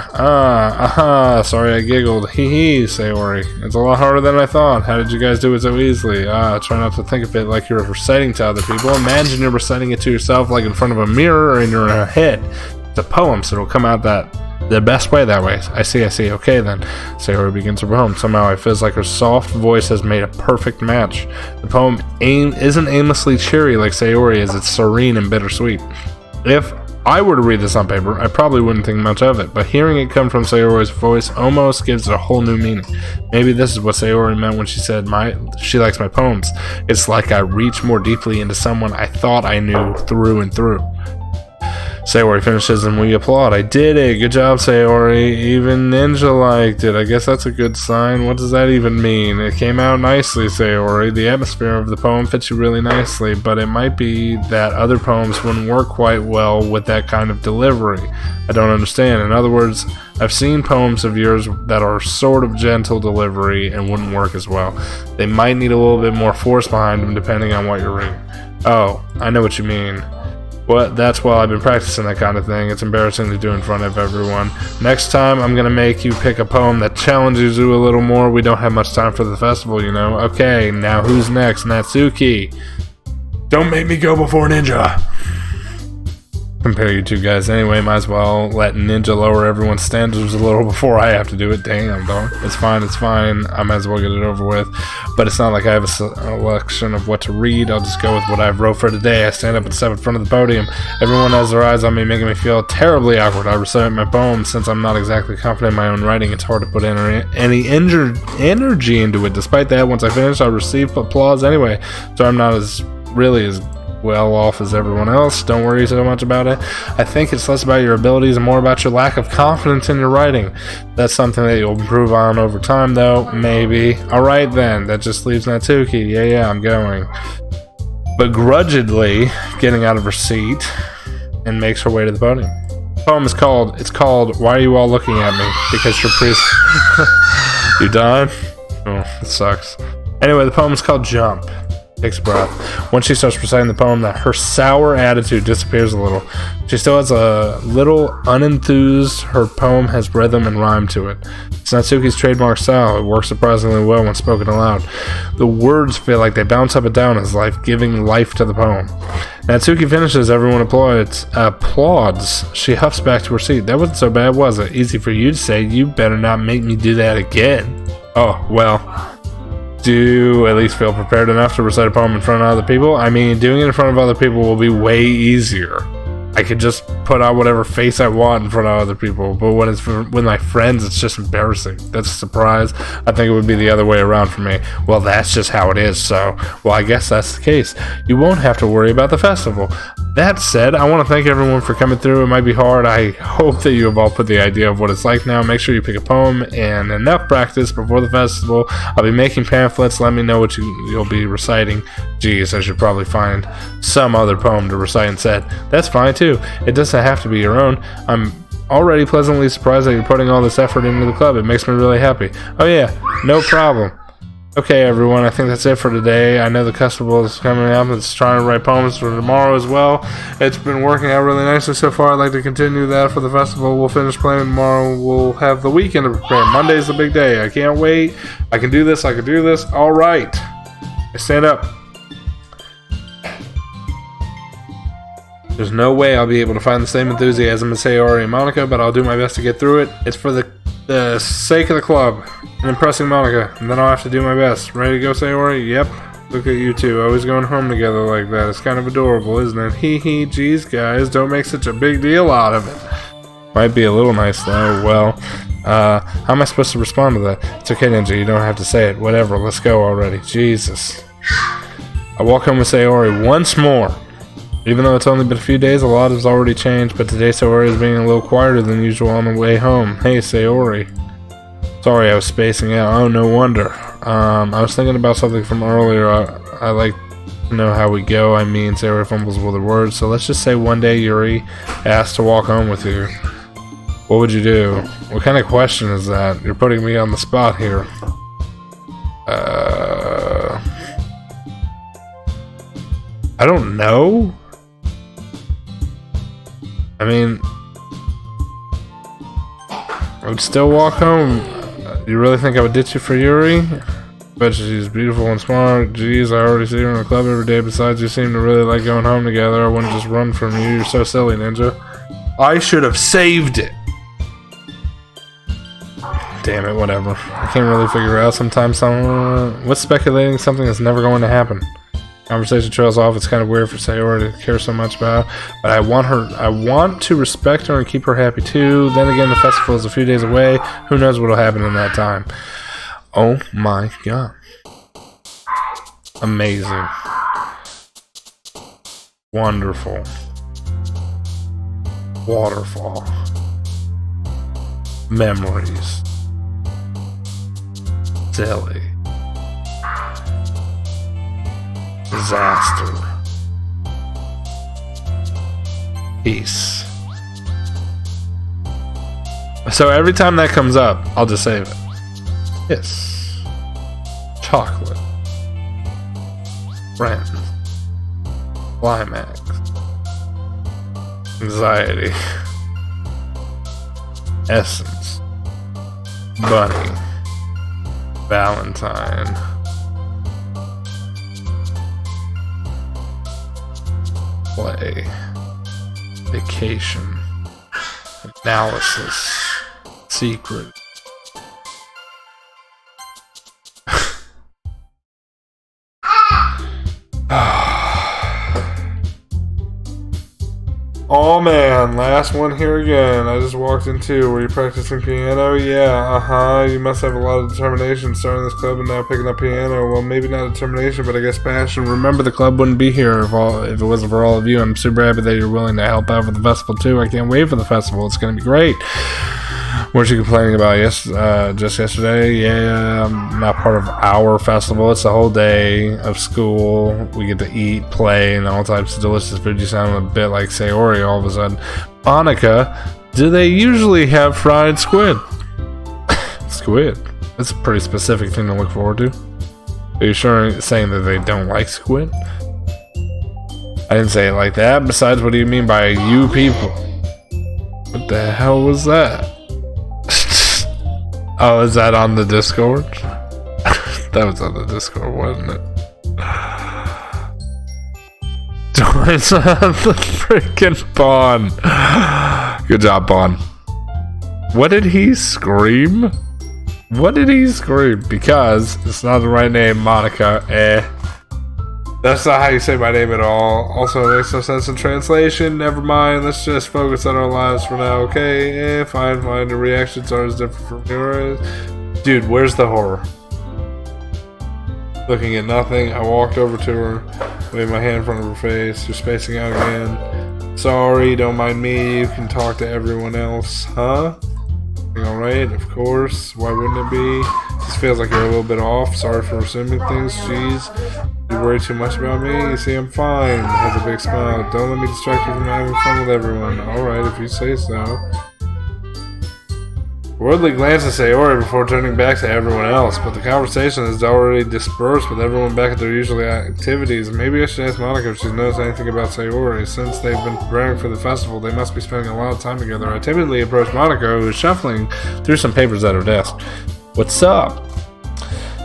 Sorry I giggled. Hee, Sayori. It's a lot harder than I thought. How did you guys do it so easily? Try not to think of it like you're reciting to other people. Imagine you're reciting it to yourself like in front of a mirror or in your head. It's a poem, so it'll come out the best way that way. I see. Okay then. Sayori begins her poem. Somehow it feels like her soft voice has made a perfect match. The poem isn't aimlessly cheery like Sayori is. It's serene and bittersweet. If I were to read this on paper, I probably wouldn't think much of it, but hearing it come from Sayori's voice almost gives it a whole new meaning. Maybe this is what Sayori meant when she said she likes my poems. It's like I reach more deeply into someone I thought I knew through and through. Sayori finishes and we applaud. I did it. Good job, Sayori. Even Ninja liked it. I guess that's a good sign. What does that even mean? It came out nicely, Sayori. The atmosphere of the poem fits you really nicely, but it might be that other poems wouldn't work quite well with that kind of delivery. I don't understand. In other words, I've seen poems of yours that are sort of gentle delivery and wouldn't work as well. They might need a little bit more force behind them depending on what you're reading. Oh, I know what you mean. Well, that's why I've been practicing that kind of thing. It's embarrassing to do in front of everyone. Next time, I'm going to make you pick a poem that challenges you a little more. We don't have much time for the festival, you know. Okay, now who's next? Natsuki. Don't make me go before Ninja. Compare you two guys anyway. Might as well let Ninja lower everyone's standards a little before I have to do it. Damn, dog. It's fine. I might as well get it over with. But it's not like I have a selection of what to read. I'll just go with what I wrote for today. I stand up and step in front of the podium. Everyone has their eyes on me, making me feel terribly awkward. I recite my poem. Since I'm not exactly confident in my own writing, it's hard to put any energy into it. Despite that, once I finish, I receive applause anyway. So I'm not as well off as everyone else. Don't worry so much about it. I think it's less about your abilities and more about your lack of confidence in your writing. That's something that you'll improve on over time, though. Maybe. Alright then, that just leaves Natsuki. Yeah, I'm going. Begrudgingly getting out of her seat and makes her way to the podium. The poem is called Why Are You All Looking At Me? Because your priest... You died? Oh, it sucks. Anyway, the poem is called Jump. Takes a breath. Once she starts reciting the poem, her sour attitude disappears a little. She still has a little unenthused. Her poem has rhythm and rhyme to it. It's Natsuki's trademark style. It works surprisingly well when spoken aloud. The words feel like they bounce up and down as life, giving life to the poem. Natsuki finishes. Everyone applauds. She huffs back to her seat. That wasn't so bad, was it? Easy for you to say. You better not make me do that again. Oh, well. Do you at least feel prepared enough to recite a poem in front of other people? I mean, doing it in front of other people will be way easier. I could just put on whatever face I want in front of other people. But when it's with my friends, it's just embarrassing. That's a surprise. I think it would be the other way around for me. Well, that's just how it is. So, well, I guess that's the case. You won't have to worry about the festival. That said, I want to thank everyone for coming through. It might be hard. I hope that you have all put the idea of what it's like now. Make sure you pick a poem and enough practice before the festival. I'll be making pamphlets. Let me know what you'll be reciting. Geez, I should probably find some other poem to recite instead. That's fine too. It doesn't have to be your own. I'm already pleasantly surprised that you're putting all this effort into the club. It makes me really happy. Oh yeah, no problem. Okay, everyone, I think that's it for today. I know the festival is coming up. It's trying to write poems for tomorrow as well. It's been working out really nicely so far. I'd like to continue that for the festival. We'll finish playing tomorrow. We'll have the weekend to prepare. Monday's the big day. I can't wait. I can do this. I can do this. All right. Stand up. There's no way I'll be able to find the same enthusiasm as Sayori and Monica, but I'll do my best to get through it. It's for the sake of the club and impressing Monica, and then I'll have to do my best. Ready to go, Sayori? Yep. Look at you two, always going home together like that. It's kind of adorable, isn't it? Hee hee, geez, guys, don't make such a big deal out of it. Might be a little nice, though. Well, how am I supposed to respond to that? It's okay, Ninja, you don't have to say it. Whatever, let's go already. Jesus. I walk home with Sayori once more. Even though it's only been a few days, a lot has already changed, but today Sayori is being a little quieter than usual on the way home. Hey, Sayori. Sorry, I was spacing out. Oh, no wonder. I was thinking about something from earlier. I like to know how we go. I mean, Sayori fumbles with the words, so let's just say one day Yuri asked to walk home with you. What would you do? What kind of question is that? You're putting me on the spot here. I don't know. I mean, I would still walk home. You really think I would ditch you for Yuri? Bet she's beautiful and smart. Jeez, I already see her in the club every day. Besides, you seem to really like going home together. I wouldn't just run from you. You're so silly, Ninja. I should have saved it. Damn it, whatever. I can't really figure out sometimes. What's speculating something that's never going to happen? Conversation trails off. It's kind of weird for Sayori to care so much about, but I want to respect her and keep her happy too. Then again, the festival is a few days away. Who knows what'll happen in that time? Oh my god. Amazing. Wonderful. Waterfall. Memories. Silly. Disaster. Peace. So every time that comes up, I'll just save it. Yes. Chocolate. Friends. Climax. Anxiety. Essence. Bunny. Valentine. Play. Vacation. Analysis. Secret. Oh man, last one here again. I just walked into. Were you practicing piano? Yeah, you must have a lot of determination starting this club and now picking up piano. Well, maybe not determination, but I guess passion. Remember, the club wouldn't be here if it wasn't for all of you. I'm super happy that you're willing to help out with the festival too. I can't wait for the festival. It's going to be great. Weren't you complaining about just yesterday? Yeah, I'm not part of our festival. It's a whole day of school. We get to eat, play, and all types of delicious food. You sound a bit like Sayori all of a sudden. Monica, do they usually have fried squid? Squid? That's a pretty specific thing to look forward to. Are you sure saying that they don't like squid? I didn't say it like that. Besides, what do you mean by you people? What the hell was that? Oh, is that on the Discord? That was on the Discord, wasn't it? Joins on the freaking Bon. Good job, Bon. What did he scream? What did he scream? Because it's not the right name, Monica. That's not how you say my name at all. Also, it makes no sense in translation. Never mind. Let's just focus on our lives for now, okay? Fine. The reactions are as different from yours. Dude, where's the horror? Looking at nothing, I walked over to her, waved my hand in front of her face. You're spacing out again. Sorry, don't mind me. You can talk to everyone else, huh? Alright, of course. Why wouldn't it be? This feels like you're a little bit off. Sorry for assuming things. Jeez. You worry too much about me? You see, I'm fine. Has a big smile. Don't let me distract you from having fun with everyone. Alright, if you say so. Worldly glance at Sayori before turning back to everyone else, but the conversation is already dispersed with everyone back at their usual activities. Maybe I should ask Monica if she knows anything about Sayori. Since they've been preparing for the festival, they must be spending a lot of time together. I timidly approached Monica, who was shuffling through some papers at her desk. What's up?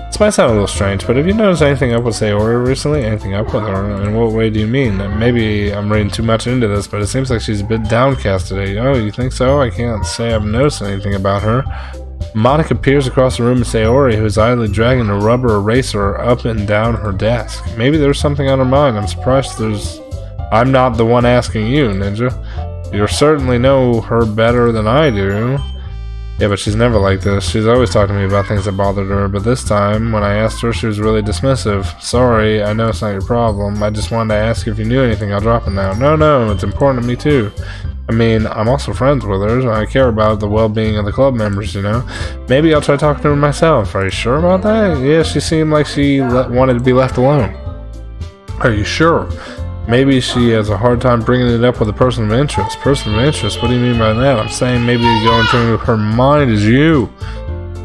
This might sound a little strange, but have you noticed anything up with Sayori recently? Anything up with her? In what way do you mean? Maybe I'm reading too much into this, but it seems like she's a bit downcast today. Oh, you think so? I can't say I've noticed anything about her. Monica peers across the room at Sayori, who is idly dragging a rubber eraser up and down her desk. Maybe there's something on her mind. I'm surprised I'm not the one asking you, Ninja. You certainly know her better than I do. Yeah, but she's never like this. She's always talking to me about things that bothered her, but this time, when I asked her, she was really dismissive. Sorry, I know it's not your problem. I just wanted to ask if you knew anything. I'll drop it now. No, it's important to me too. I mean, I'm also friends with her, so I care about the well-being of the club members, you know? Maybe I'll try talking to her myself. Are you sure about that? Yeah, she seemed like she wanted to be left alone. Are you sure? Maybe she has a hard time bringing it up with a person of interest. Person of interest? What do you mean by that? I'm saying maybe going through her mind is you.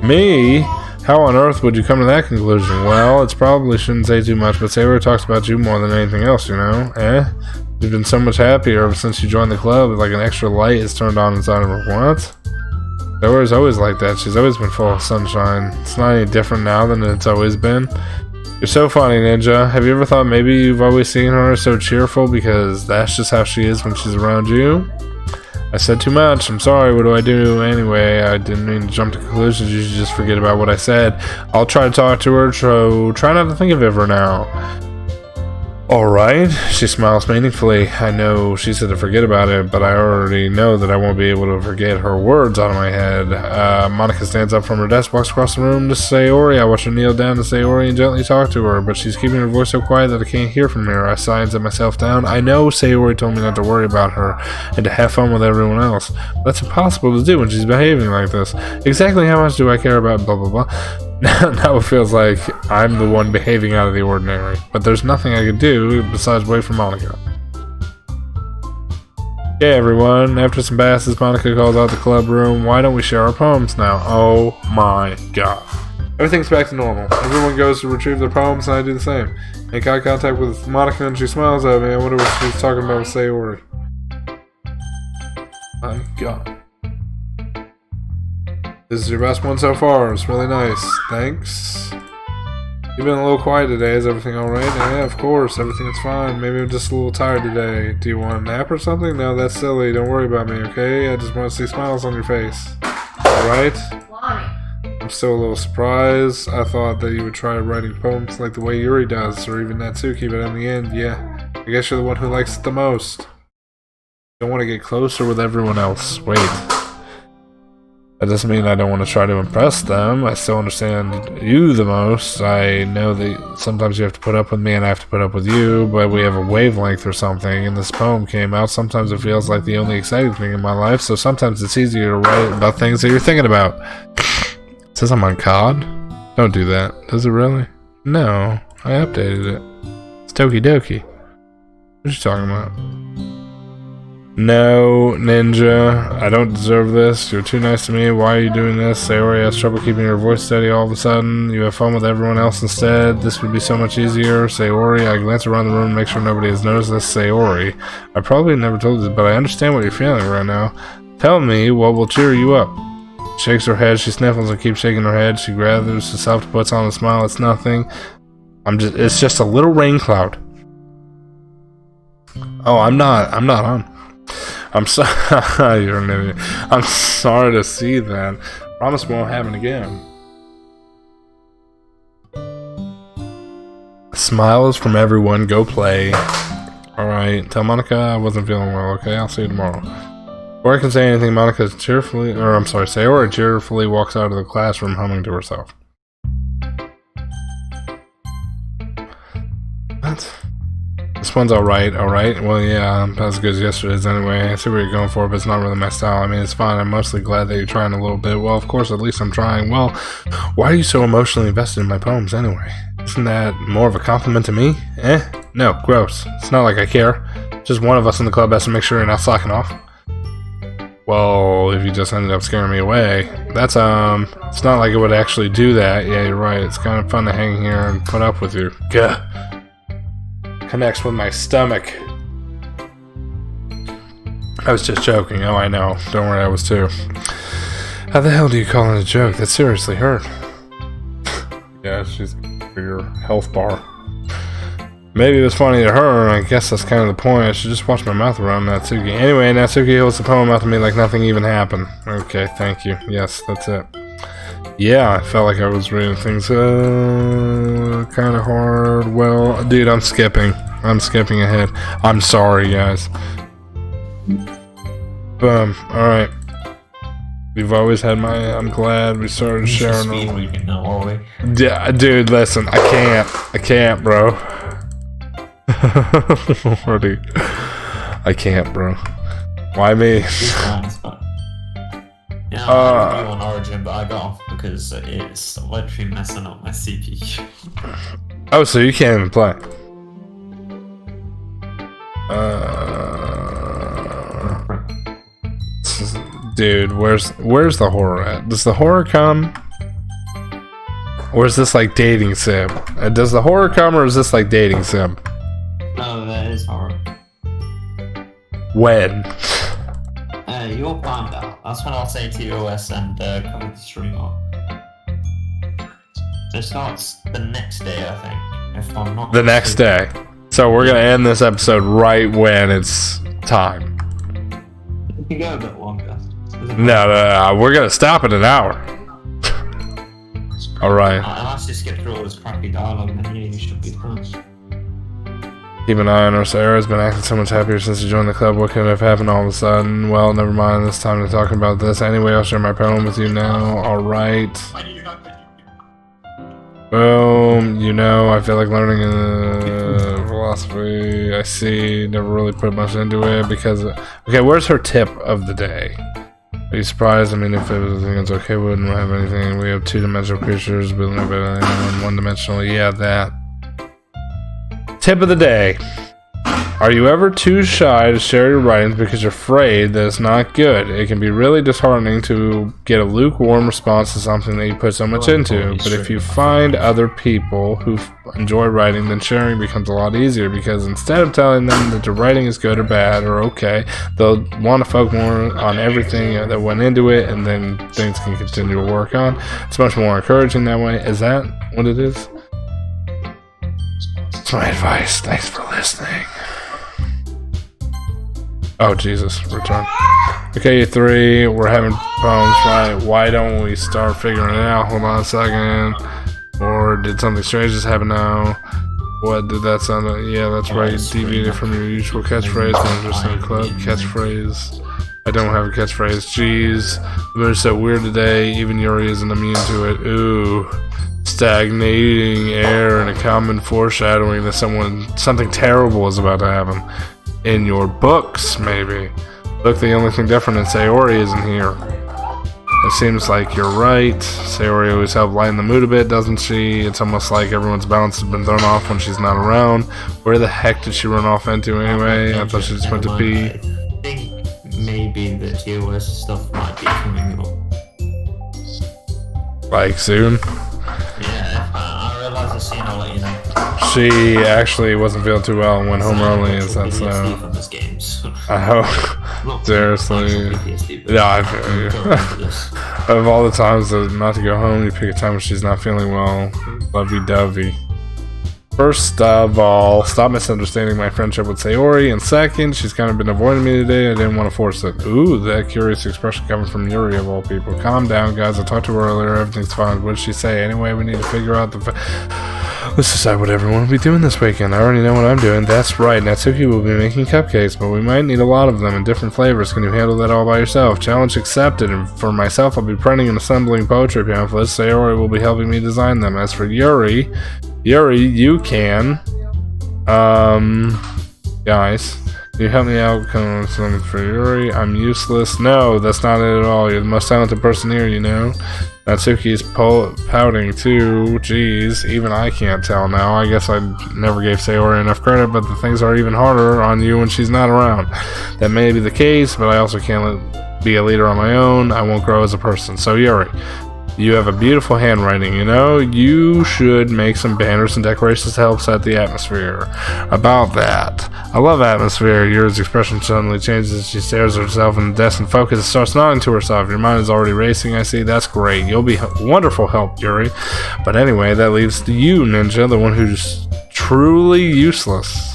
Me? How on earth would you come to that conclusion? Well, it's probably shouldn't say too much, but Sayori talks about you more than anything else, you know? You've been so much happier ever since you joined the club. Like an extra light is turned on inside of her. What? Sayori's always like that. She's always been full of sunshine. It's not any different now than it's always been. You're so funny, Ninja. Have you ever thought maybe you've always seen her so cheerful because that's just how she is when she's around you? I said too much. I'm sorry. What do I do anyway? I didn't mean to jump to conclusions. You should just forget about what I said. I'll try to talk to her, so try not to think of her now. Alright, she smiles meaningfully. I know she said to forget about it, but I already know that I won't be able to forget her words out of my head. Monica stands up from her desk, walks across the room to Sayori. I watch her kneel down to Sayori and gently talk to her, but she's keeping her voice so quiet that I can't hear from her. I sigh and set myself down. I know Sayori told me not to worry about her and to have fun with everyone else. But that's impossible to do when she's behaving like this. Exactly how much do I care about blah blah blah? Now it feels like I'm the one behaving out of the ordinary, but there's nothing I can do besides wait for Monica. Okay, everyone, after some passes, Monica calls out the club room. Why don't we share our poems now? Oh my god. Everything's back to normal. Everyone goes to retrieve their poems, and I do the same. Make eye contact with Monica, and she smiles at me. I wonder what she's talking about with Sayori. My god. This is your best one so far. It's really nice. Thanks. You've been a little quiet today. Is everything alright? Yeah, of course. Everything's fine. Maybe I'm just a little tired today. Do you want a nap or something? No, that's silly. Don't worry about me, okay? I just want to see smiles on your face. Alright? I'm still a little surprised. I thought that you would try writing poems like the way Yuri does, or even Natsuki, but in the end, yeah. I guess you're the one who likes it the most. You don't want to get closer with everyone else. Wait. That doesn't mean I don't want to try to impress them. I still understand you the most. I know that sometimes you have to put up with me and I have to put up with you, but we have a wavelength or something, and this poem came out. Sometimes it feels like the only exciting thing in my life, so sometimes it's easier to write about things that you're thinking about. It says I'm on COD? Don't do that. Does it really? No, I updated it. It's Doki Doki. What are you talking about? No, Ninja, I don't deserve this. You're too nice to me. Why are you doing this? Sayori has trouble keeping her voice steady all of a sudden. You have fun with everyone else instead. This would be so much easier. Sayori, I glance around the room to make sure nobody has noticed this. Sayori, I probably never told you this, but I understand what you're feeling right now. Tell me what will cheer you up. Shakes her head, she sniffles and keeps shaking her head. She gathers herself, puts on a smile. It's nothing. It's just a little rain cloud. Oh, I'm not on. I'm sorry. You're an idiot. I'm sorry to see that. Promise won't happen again. Smiles from everyone. Go play. Alright. Tell Monica I wasn't feeling well, okay? I'll see you tomorrow. Before I can say anything, Monica cheerfully, Sayori cheerfully walks out of the classroom humming to herself. What? This one's alright. Well, yeah, not as good as yesterday's anyway. I see what you're going for, but it's not really my style. I mean, it's fine. I'm mostly glad that you're trying a little bit. Well, of course, at least I'm trying. Well, why are you so emotionally invested in my poems anyway? Isn't that more of a compliment to me? No, gross. It's not like I care. Just one of us in the club has to make sure you're not slacking off. Well, if you just ended up scaring me away, that's, it's not like it would actually do that. Yeah, you're right. It's kind of fun to hang here and put up with you. Gah. Connects with my stomach. I was just joking. Oh, I know. Don't worry, I was too. How the hell do you call it a joke? That seriously hurt. Yeah, she's for your health bar. Maybe it was funny to her, and I guess that's kind of the point. I should just watch my mouth around Natsuki. Anyway, Natsuki holds the poem out to me like nothing even happened. Okay, thank you. Yes, that's it. Yeah, I felt like I was reading things kind of hard. Well, dude, I'm skipping ahead. I'm sorry, guys. Boom. Alright. We've always had I'm glad we started sharing them. Yeah, dude, listen, I can't, bro. I can't, bro. Why me? Yeah, I on Origin, but I got off because it's literally messing up my CPU. Oh, so you can't even play? Dude, where's the horror at? Does the horror come? Or is this like dating sim? Does the horror come, or is this like dating sim? No, that is horror. When? You'll find out. That's when I'll say to OS and come to stream on. So it starts the next day, I think. If I'm not the next day. So we're gonna end this episode right when it's time. You can go a bit longer. No, we're gonna stop in an hour. Alright. Unless you skip through all this crappy dialogue, then yeah, you should be fine. Keep an eye on her. Sarah's been acting so much happier since she joined the club. What could have happened all of a sudden? Well, never mind. It's time to talk about this. Anyway, I'll share my poem with you now. Alright. Boom. You know, I feel like learning philosophy. I see. Never really put much into it because... Okay, where's her tip of the day? Are you surprised? I mean, if everything's okay, we wouldn't have anything. We have two-dimensional creatures, but no better than one-dimensional. Yeah, that. Tip of the day. Are you ever too shy to share your writings because you're afraid that it's not good? It can be really disheartening to get a lukewarm response to something that you put so much into. But if you find other people who enjoy writing, then sharing becomes a lot easier, because instead of telling them that your writing is good or bad or okay, they'll want to focus more on everything that went into it, and then things can continue to work on. It's much more encouraging that way. Is that what it is? That's my advice. Thanks for listening. Oh, Jesus. Return. Okay, 3. We're having poems, right? Why don't we start figuring it out? Hold on a second. Or did something strange just happen now? What did that sound like? Yeah, that's right. You deviated from your usual catchphrase. Interesting club catchphrase. I don't have a catchphrase. Jeez. The mood's so weird today. Even Yuri isn't immune to it. Ooh. Stagnating air and a common foreshadowing that something terrible is about to happen. In your books, maybe. Look, the only thing different is Sayori isn't here. It seems like you're right. Sayori always helps lighten the mood a bit, doesn't she? It's almost like everyone's balance has been thrown off when she's not around. Where the heck did she run off into anyway? I thought she just went to pee. I think maybe the TOS stuff might be coming up. Like soon? Yeah, if I realize the scene, I'll let you know. She actually wasn't feeling too well and went home early, and so. I hope. Seriously. Yeah, I feel you. Of all the times not to go home, you pick a time when she's not feeling well. Lovey-dovey. First of all, stop misunderstanding my friendship with Sayori. And second, she's kind of been avoiding me today. I didn't want to force it. Ooh, that curious expression coming from Yuri of all people. Calm down, guys. I talked to her earlier. Everything's fine. What did she say? Anyway, we need to figure out the... Let's decide what everyone will be doing this weekend. I already know what I'm doing. That's right, Natsuki will be making cupcakes, but we might need a lot of them in different flavors. Can you handle that all by yourself? Challenge accepted. And for myself, I'll be printing and assembling poetry pamphlets. Sayori will be helping me design them. As for Yuri, you can. Guys, can you help me out? Come with something for Yuri. I'm useless. No, that's not it at all. You're the most talented person here, you know. Natsuki's pouting too. Jeez, even I can't tell now. I guess I never gave Sayori enough credit, but the things are even harder on you when she's not around. That may be the case, but I also can't be a leader on my own. I won't grow as a person. So Yuri, you have a beautiful handwriting, you know? You should make some banners and decorations to help set the atmosphere. About that. I love atmosphere. Yuri's expression suddenly changes as she stares at herself in the desk and focuses, starts nodding to herself. Your mind is already racing, I see. That's great. You'll be wonderful help, Yuri. But anyway, that leaves to you, Ninja, the one who's truly useless.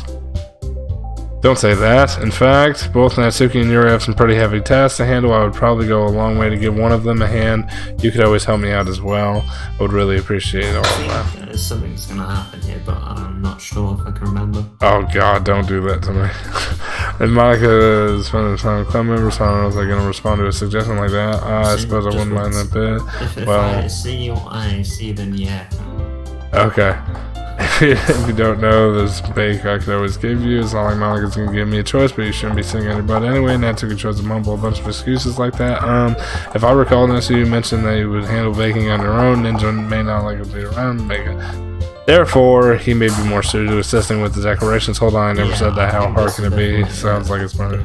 Don't say that. In fact, both Natsuki and Yuri have some pretty heavy tasks to handle. I would probably go a long way to give one of them a hand. You could always help me out as well. I would really appreciate all of that. Something's gonna happen here, but I'm not sure if I can remember. Oh god, don't do that to me. And Monica is one of the time club members, so I don't know if they're gonna respond to a suggestion like that. I suppose I wouldn't mind that bit. If Well, I see what I see, then yeah. okay. If you don't know, there's bake I could always give you. It's not like Monica's gonna give me a choice, but you shouldn't be singing anybody anyway. Natsuki tries to mumble a bunch of excuses like that. If I recall, Natsuki, you mentioned that you would handle baking on your own. Ninja may not like to be around and bake it. Therefore, he may be more suited to assisting with the decorations. Hold on, I never said that. How hard can it be? Sounds like it's more.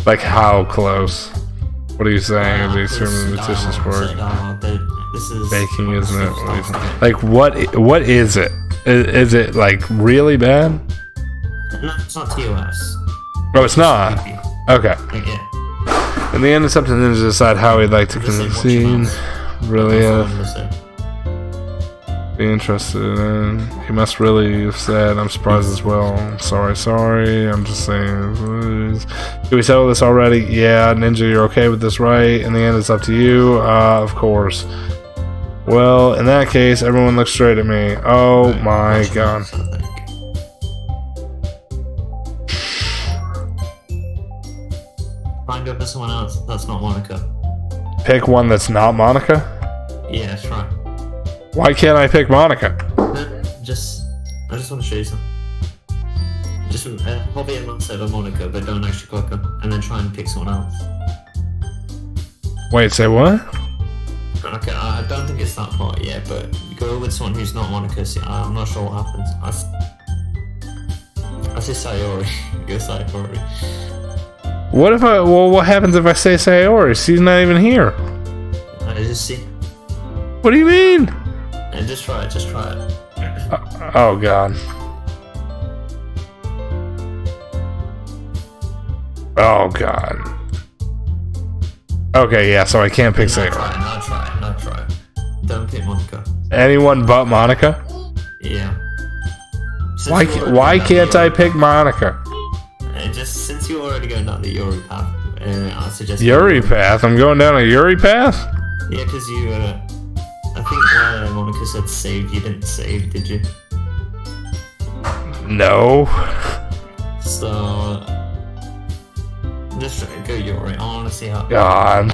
Like how close? What are you saying? It'd be extremely meticulous work. This is Baking, isn't it? Like what is it? Is it like really bad? No, it's not TOS. Oh, it's not. Okay. Yeah. In the end, it's up to Ninja to decide how he'd like to concede. Really, be interested in. He must really have said, I'm surprised as well. Sorry. I'm just saying. Did we settle this already? Yeah, Ninja, you're okay with this, right? In the end, it's up to you. Of course. Well, in that case, everyone looks straight at me. Oh my god. Find over someone else that's not Monica. Pick one that's not Monica? Yeah, that's right. Why can't I pick Monica? I just want to show you something. Just hobby and not over Monica, but don't actually click her, and then try and pick someone else. Wait, say what? Okay, I don't think it's that part yet, but go with someone who's not Monica. See, I'm not sure what happens. I say Sayori. Go Sayori. What happens if I say Sayori? She's not even here. I just see. What do you mean? And just try it. Oh god. Oh god. Okay, yeah, so I can't pick Sayori. Not try it. Don't pick Monica. Anyone but Monica? Yeah. Why can't I pick Monica? Just since you're already going down the Yuri path, I suggest Yuri path? I'm going down a Yuri path? Yeah, because you, I think where Monica said save, you didn't save, did you? No. So, just go Yuri. I want to see how. God.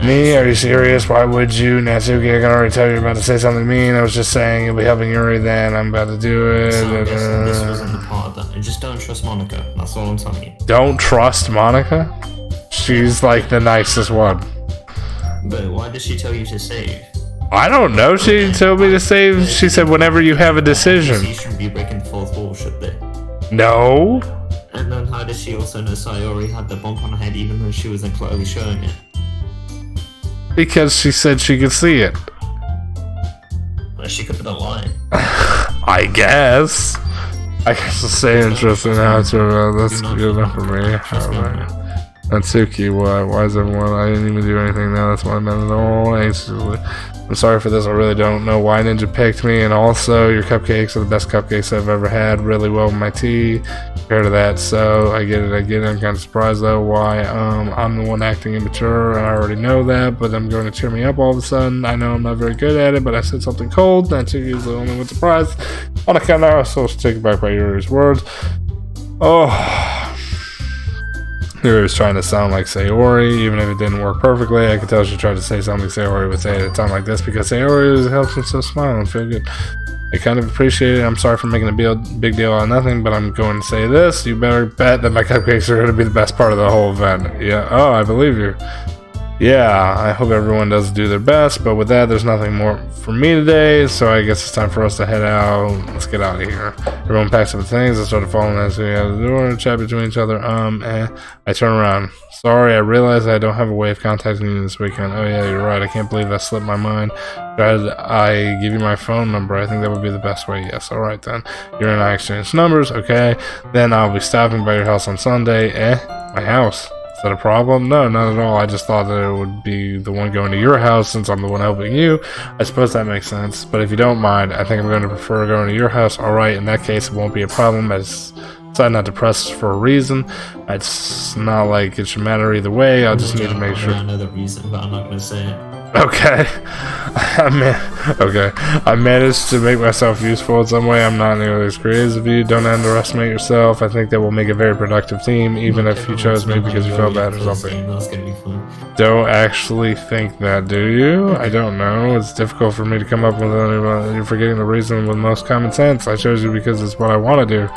Me? Are you serious? Why would you? Natsuki, I can already tell you're about to say something mean. I was just saying you'll be helping Yuri then. I'm about to do it. So I'm guessing this wasn't the part of that. Just don't trust Monica. That's all I'm telling you. Don't trust Monica? She's like the nicest one. But why did she tell you to save? I don't know. She told me to save. She said whenever you have a decision. You shouldn't be breaking the fourth wall, should they? No. And then how did she also know Sayori had the bump on her head even though she wasn't clearly showing it? Because she said she could see it. Well, she could have been lying. I guess. I guess it's so interesting how it's that's good enough for me. Alright. Natsuki, what? Why is everyone? I didn't even do anything now. That's why I'm not at all. Anxiously. I'm sorry for this. I really don't know why Ninja picked me. And also, your cupcakes are the best cupcakes I've ever had. Really well with my tea compared to that. So I get it. I'm kind of surprised though why I'm the one acting immature. I already know that, but I'm going to cheer me up all of a sudden. I know I'm not very good at it, but I said something cold. And I took you as the only one surprised. On account of so take it back by Yuri's words. Oh. Yuri was trying to sound like Sayori, even if it didn't work perfectly. I could tell she tried to say something Sayori would say at a time like this because Sayori helps him so smile and feel good. I kind of appreciate it. I'm sorry for making a big deal out of nothing, but I'm going to say this. You better bet that my cupcakes are going to be the best part of the whole event. Yeah. Oh, I believe you. Yeah, I hope everyone does do their best, but with that, there's nothing more for me today, so I guess it's time for us to head out. Let's get out of here. Everyone packs up the things and started following as we out the door and chat between each other. I turn around. Sorry, I realize I don't have a way of contacting you this weekend. Oh yeah, you're right. I can't believe that slipped my mind. Should I give you my phone number? I think that would be the best way. Yes, alright then. You and I exchange numbers, okay. Then I'll be stopping by your house on Sunday. My house. Is that a problem? No, not at all. I just thought that it would be the one going to your house since I'm the one helping you. I suppose that makes sense. But if you don't mind, I think I'm going to prefer going to your house. Alright, in that case, it won't be a problem. I just decided not to press for a reason. It's not like it should matter either way. I'll just need to make sure. I know the reason, but I'm not going to say it. Okay. I managed to make myself useful in some way. I'm not nearly as creative as you. Don't underestimate yourself. I think that will make a very productive team, even if you chose me because you felt bad or something. That's gonna be fun. Don't actually think that, do you? I don't know. It's difficult for me to come up with anyone. You're forgetting the reason with most common sense. I chose you because it's what I want to do.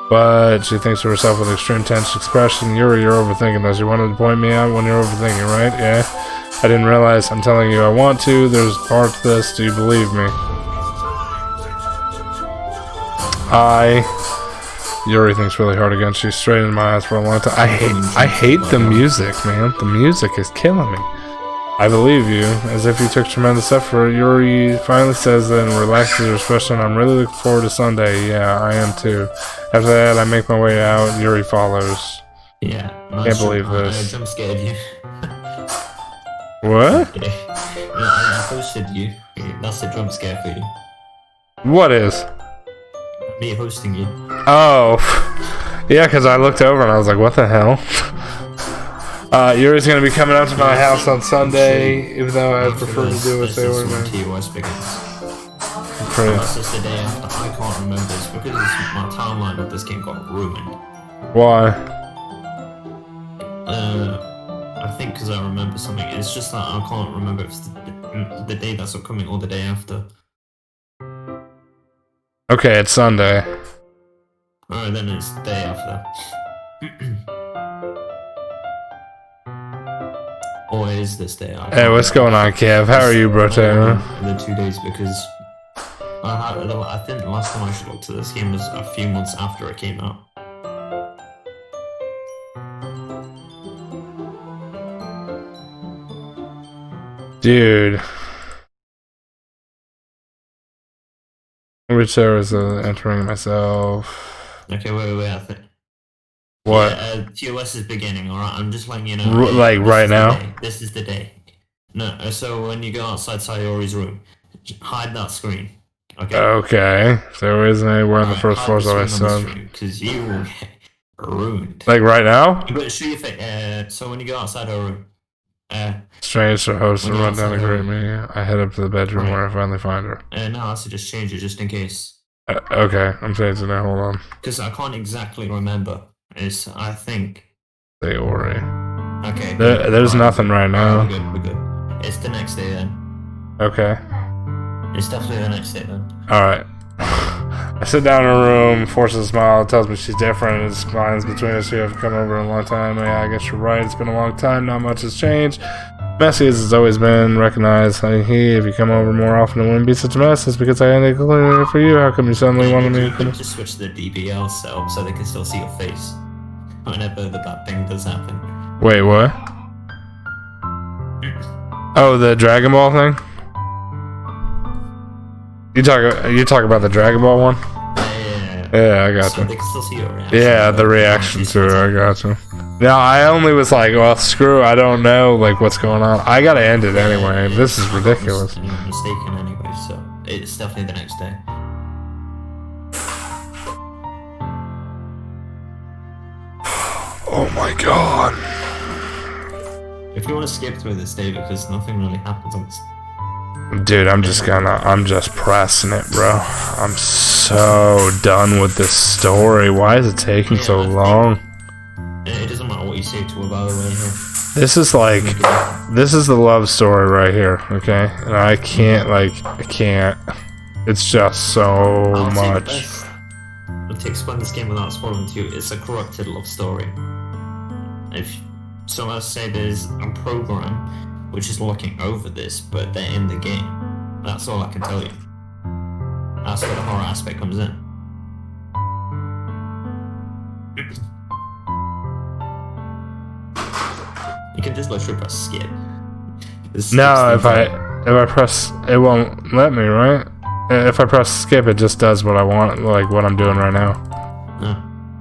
But she thinks to herself with extreme tense expression. You're overthinking this. You wanted to point me out when you're overthinking, right? Yeah. I didn't realize. I'm telling you I want to. There's part to this. Do you believe me? Yuri thinks really hard again. She's straight in my eyes for a long time. I hate the music, man. The music is killing me. I believe you. As if you took tremendous effort, Yuri finally says that and relaxes her expression. I'm really looking forward to Sunday. Yeah, I am too. After that, I make my way out. Yuri follows. Yeah. Can't believe this. I jump scared you. What? Yeah, I hosted you. That's a jump scare for you. What is? Me hosting you. Oh. Yeah, because I looked over and I was like, what the hell? Yuri's going to be coming up to my house on Sunday, even though I prefer to do what they were. That's just the day after. I can't remember this because my timeline of this game got ruined. Why? I think because I remember something. It's just that I can't remember if it's the day that's upcoming or the day after. Okay, it's Sunday. Alright, then it's the day after. Or is this day after? Hey, what's going on, Kev? How are you, bro? The 2 days because I think the last time I should look to this game was a few months after it came out. Dude. Which there was entering myself. Okay, wait, I think. What? Yeah, TOS is beginning, alright? I'm just letting you know. Like right now? This is the day. No, so when you go outside Sayori's room, hide that screen. Okay? Okay. There isn't anywhere on the first floor, so I said. Because you will get ruined. Like right now? But show your face. So when you go outside her room. Strange to host and run down to greet me. I head up to the bedroom where I finally find her. No, I should just change it just in case. Okay, I'm changing it. Hold on. Because I can't exactly remember. I think. Sayori. Okay. There's nothing right now. We're good. It's the next day then. Okay. It's definitely the next day then. Alright. I sit down in her room, forces a smile, tells me she's different, and smiles between us. You haven't come over in a long time. Yeah, I guess you're right. It's been a long time. Not much has changed. Messy as it's always been. Recognize, if you come over more often, it wouldn't be such a mess. It's because I ended cleaning it for you. How come you suddenly wanted me to come? Just switch the DBL setup so they can still see your face whenever that thing does happen. Wait, what? Oh, the Dragon Ball thing? You talk about the Dragon Ball one? Yeah. Yeah, I got So you. they can still see your reaction. Yeah, the reaction to it, I got you. No, I only was like, well, screw, I don't know, like, what's going on. I gotta end it anyway. This is ridiculous. You're mistaken anyway, so it's definitely the next day. Oh my god. If you want to skip through this day because nothing really happens on this. Dude, I'm just pressing it, bro. I'm so done with this story. Why is it taking so long? It doesn't matter what you say to her, by the way, here. This is like, this is the love story right here, okay? And I can't. It's just so much. To explain this game without spoiling to you, it's a corrupted love story. So let's say there's a program which is looking over this, but they're in the game. That's all I can tell you. That's where the horror aspect comes in. You can just literally press skip. No, if I press, it won't let me, right? If I press skip, it just does what I want, like what I'm doing right now. No.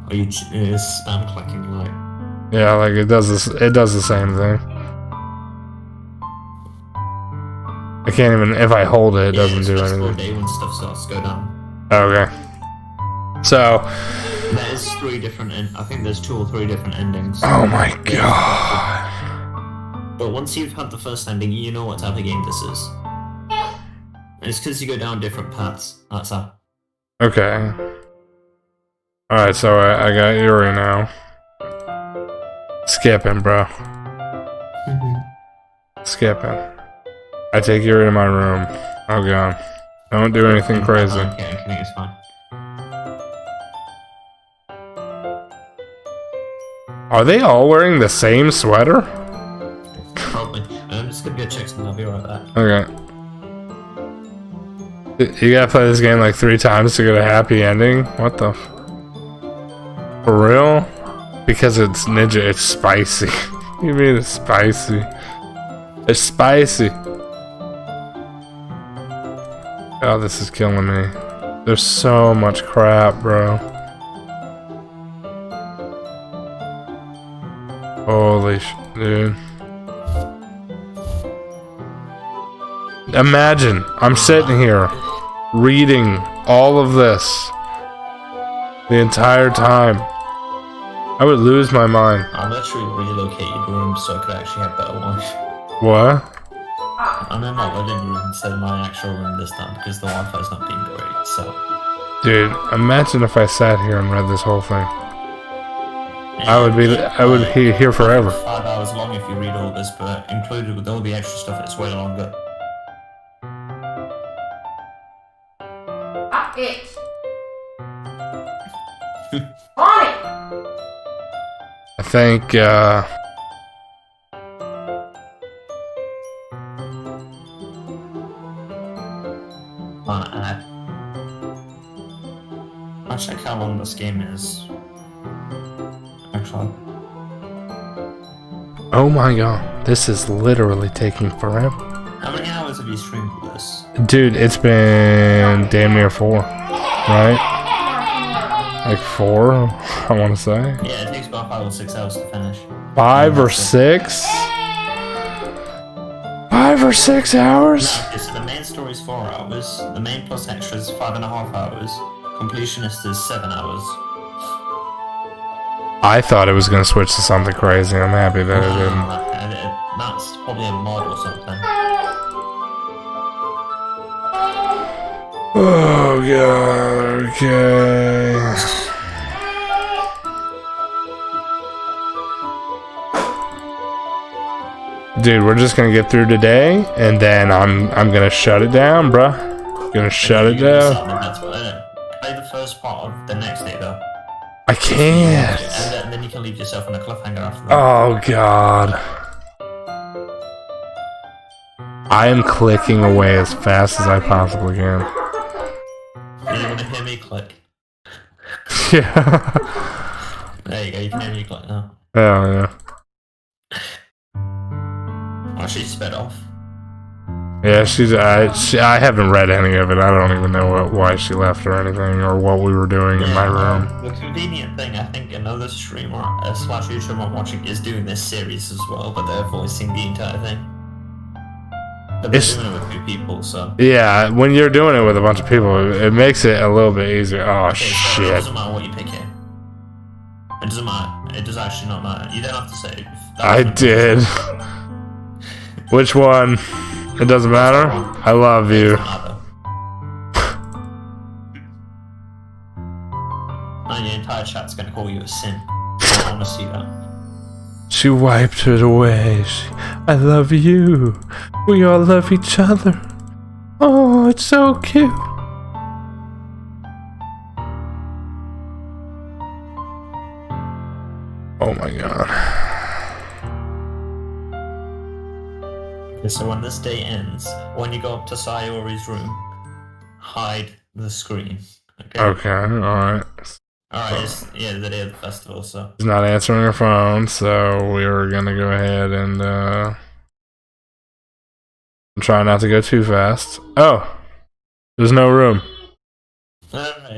Are you spam clicking like? Yeah, like it does this. It does the same thing. I can't even. If I hold it, it doesn't do anything. Day when stuff starts to go down. Okay. So. There's 3 different. I think there's 2 or 3 different endings. Oh my god. But once you've had the first ending, you know what type of game this is. And it's because you go down different paths. That's how. Okay. Alright, so I got Yuri now. Skipping, bro. Skipping. I take Yuri to my room. Oh god. Don't do anything crazy. Okay, I think it's fine. Are they all wearing the same sweater? Probably. I'm just gonna go check something. I'll be right back. Okay. You gotta play this game like 3 times to get a happy ending? What the f... For real? Because it's ninja, it's spicy. You mean it's spicy? It's spicy. Oh, this is killing me. There's so much crap, bro. Holy dude. Imagine, I'm sitting here, reading all of this the entire time. I would lose my mind. I'm actually relocate your room so I could actually have better life. What? I'm in my living room instead of my actual room this time because the Wi-Fi's not being great, so... Dude, imagine if I sat here and read this whole thing. I would be here forever. 5 hours long if you read all this, but included with all the extra stuff, it's way longer. It. On it. I think, I'll check how long this game is. Actually. oh my god, this is literally taking forever. How many hours have you streamed for this? Dude, it's been damn near 4, right? Like 4, I want to say. Yeah, it takes about 5 or 6 hours to finish. 5 or 6? 5 or 6 hours? Okay, so the main story is 4 hours. The main plus extra is 5.5 hours. Completionist is 7 hours. I thought it was going to switch to something crazy. I'm happy that it didn't. That's probably a mod or something. Oh god, okay. Dude, we're just gonna get through today, and then I'm gonna shut it down, bruh. Gonna shut it down. Play the first part of the next day, though. I can't. And then you can leave yourself on a cliffhanger after that. Oh god. I am clicking away as fast as I possibly can. You want to hear me click? Yeah. There you go, you can hear me click now. Oh yeah. Actually, sped off. Yeah, I haven't read any of it. I don't even know why she left or anything, or what we were doing in my room. The convenient thing, I think another streamer slash YouTuber I'm watching is doing this series as well, but they're voicing the entire thing. But they're doing it with 2 people, so. Yeah, when you're doing it with a bunch of people, it makes it a little bit easier. Oh, Okay, so shit. it doesn't matter what you pick here. It doesn't matter. It does actually not matter. You don't have to say. I did. Which one? It doesn't matter? I love you. And your entire chat's gonna call you a sin. I don't want to see that. She wiped it away. I love you. We all love each other. Oh, it's so cute. Oh my god. Okay, so when this day ends, when you go up to Sayori's room, hide the screen. Okay, alright. Alright, it's the day of the festival, so. She's not answering her phone, so we were gonna go ahead and try not to go too fast. Oh! There's no room.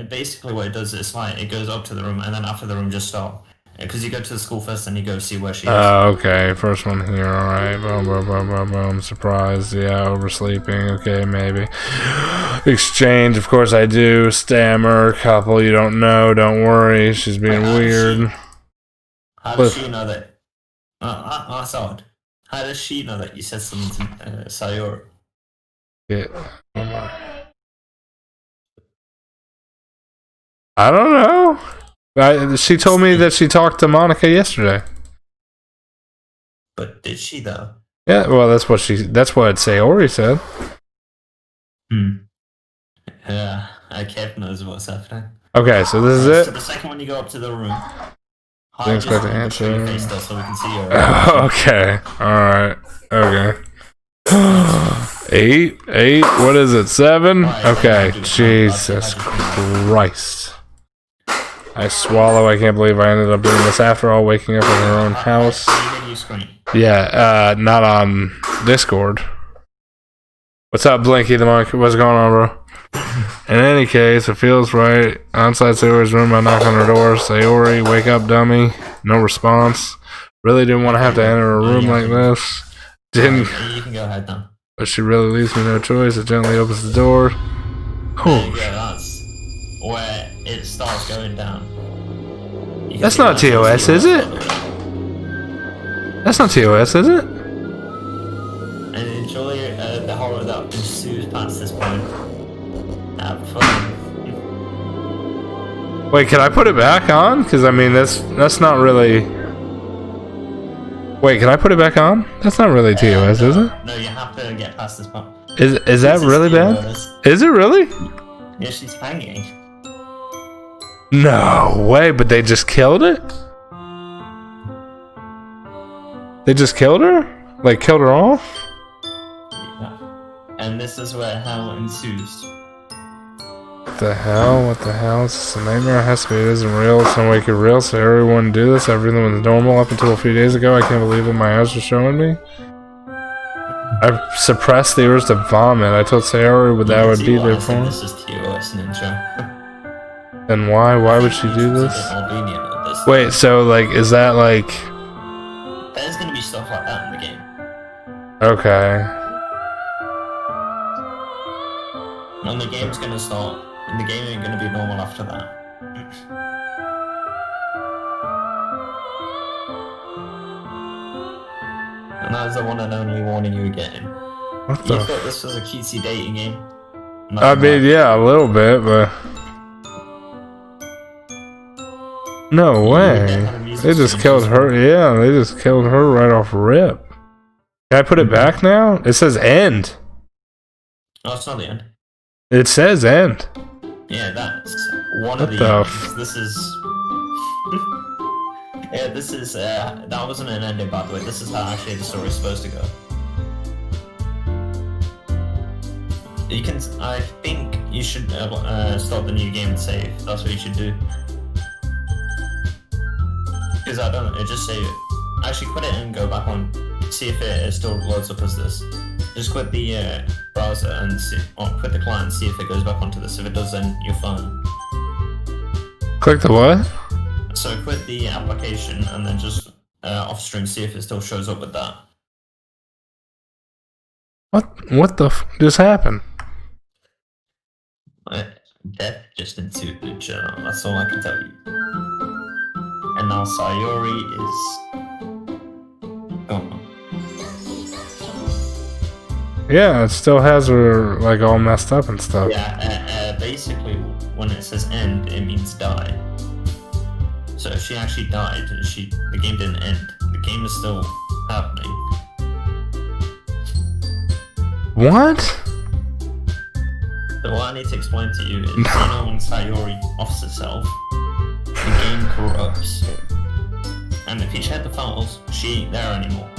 Basically what it does is like, it goes up to the room, and then after the room just stop. Because you go to the school first, and you go see where she is. Okay. First one here. Alright. Boom, boom, boom, boom, boom. Surprise. Yeah, oversleeping. Okay, maybe. Exchange. Of course I do. Stammer. Couple you don't know. Don't worry. She's being weird. How does she know that? That's odd. How does she know that you said something to Sayori? Yeah. I don't know. She told me that she talked to Monica yesterday. But did she though? Yeah, well, that's what Sayori said. Yeah, Kev knows what's happening. Okay, so this is it. So the second one you go up to the room. Didn't expect to answer. Your face though, so we can see your. Okay, all right, okay. 8. What is it? 7. Okay, Jesus Christ. I swallow. I can't believe I ended up doing this after all, waking up in her own house. Yeah, not on Discord. What's up, Blinky the Monk? What's going on, bro? In any case, it feels right. Outside Sayori's room, I knock on her door. Sayori, wake up, dummy. No response. Really didn't want to have to enter a room like this. Didn't. You can go ahead now. But she really leaves me no choice. It gently opens the door. Oh. Yeah, that's where it starts going down. That's not TOS, is it? That's not TOS, is it? And enjoy the horror that ensues past this point. Have fun. Wait, can I put it back on? Because I mean, that's not really. Wait, can I put it back on? That's not really TOS, is it? No, you have to get past this part. Is that really bad? Is it really? Yeah, she's hanging. No way, but they just killed it? They just killed her? Like, killed her off? Yeah. And this is where hell ensues. What the hell? What the hell? Is this a nightmare? It has to be. It isn't real. It's no way it could real. So everyone do this. Everything was normal up until a few days ago. I can't believe what my eyes are showing me. I suppressed the urge to vomit. I told Sayori that would be there for me. This is TOS Ninja. Then why? Why would she do this? Wait, so like, is that like? There's gonna be stuff like that in the game. Okay. And the game's gonna start. And the game ain't gonna be normal after that. And that is the one and only warning you were getting. What the? You thought this was a cutesy dating game? I mean, yeah, a little bit, but. No way. They just killed her. Yeah, they just killed her right off rip. Can I put it back now? It says end. Oh, it's not the end. It says end. Yeah, that's one What of the the ends. This is... yeah, this is... that wasn't an ending, by the way. This is how actually the story's supposed to go. You can... I think you should start the new game and save. That's what you should do. Because it just save it. Actually, quit it and go back on. See if it still loads up as this. Just quit the browser and see, or quit the client and see if it goes back onto this. If it does, then you're fine. Click the what? So quit the application and then just off stream see if it still shows up with that. What the just happened? Death just ensued the channel. That's all I can tell you. And now Sayori is gone. Yeah, it still has her like all messed up and stuff. Yeah, basically when it says end, it means die. So if she actually died, the game didn't end. The game is still happening. What? So what I need to explain to you is, you know, when Sayori offs itself, the game corrupts. And if you check the files, she ain't there anymore.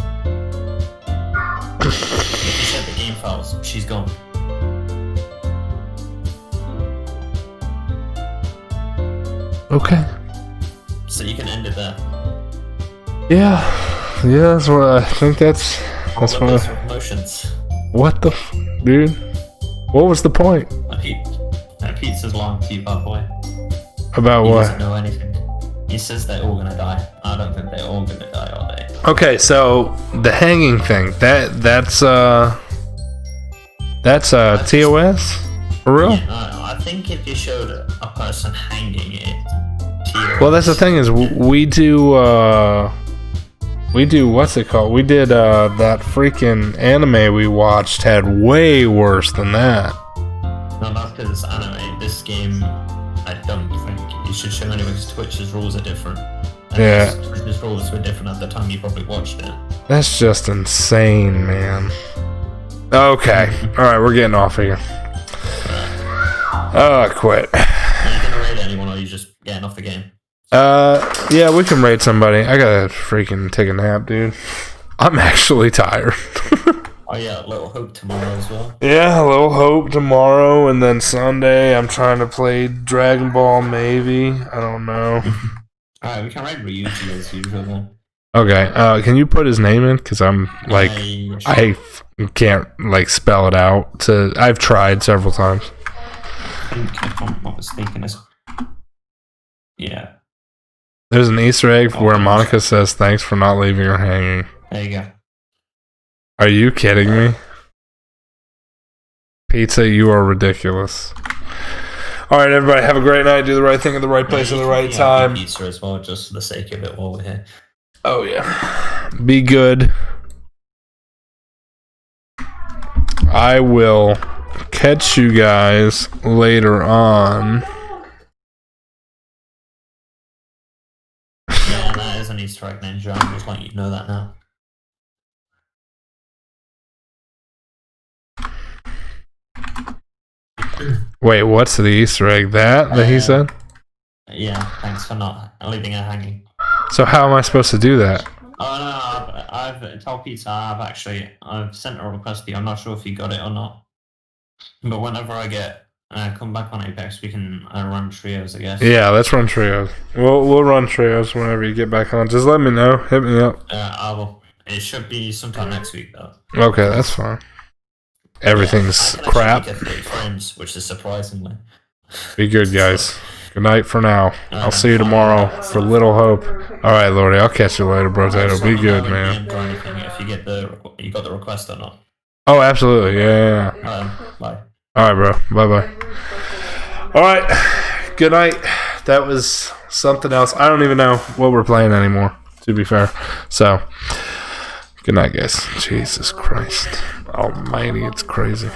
If you check the game files, she's gone. Okay. So you can end it there. Yeah, that's what I think. That's what. Emotions. What the, dude? What was the point? Pizza's lying to you, by the way. About He what? doesn't know anything. He says they're all gonna die. I don't think they're all gonna die, are they? Okay, so the hanging thing. That's TOS? For real? Yeah, no, I think if you showed a person hanging it, TOS. Well, that's the thing is we do what's it called? We did that freaking anime we watched had way worse than that. No, that's because it's anime. This game, I don't think you should show anyway because Twitch's rules are different. And Yeah. Twitch's rules were different at the time you probably watched it. That's just insane, man. Okay. Alright, we're getting off here. Oh, I quit. Are you gonna raid anyone or are you just getting off the game? Yeah, we can raid somebody. I gotta freaking take a nap, dude. I'm actually tired. Oh yeah, Little Hope tomorrow as well. Yeah, a little hope tomorrow, and then Sunday I'm trying to play Dragon Ball, maybe. I don't know. Alright, we can raid Ryuji as usual then. Okay, can you put his name in? Because I'm, like, I can't, like, spell it out. I've tried several times. I think, if I'm not mistaken, it's... Yeah. There's an Easter egg where Monica says, thanks for not leaving her hanging. There you go. Are you kidding me? Pizza, you are ridiculous. Alright, everybody, have a great night. Do the right thing at the right place at the right time. Pizza as well, just for the sake of it while we're here. Oh, yeah. Be good. I will catch you guys later on. Yeah, that is an Easter egg ninja. I'm just letting you know that now. Wait, what's the Easter egg? That he said? Yeah, thanks for not leaving her hanging. So how am I supposed to do that? Oh no, I've told Pizza I've sent a request to you. I'm not sure if you got it or not. But whenever I come back on Apex, we can run trios, I guess. Yeah, let's run trios. We'll run trios whenever you get back on. Just let me know. Hit me up. I will. It should be sometime next week though. Okay, that's fine. Everything's crap. I can actually make it 30 frames, which is surprisingly. Be good, guys. Good night for now. I'll see you tomorrow for Little Hope. All right, Lordy. I'll catch you later, bro. Be good, man. If you got the request or not. Oh, absolutely. Yeah. Bye. All right, bro. Bye. All right. Good night. That was something else. I don't even know what we're playing anymore, to be fair. So, good night, guys. Jesus Christ Almighty, it's crazy.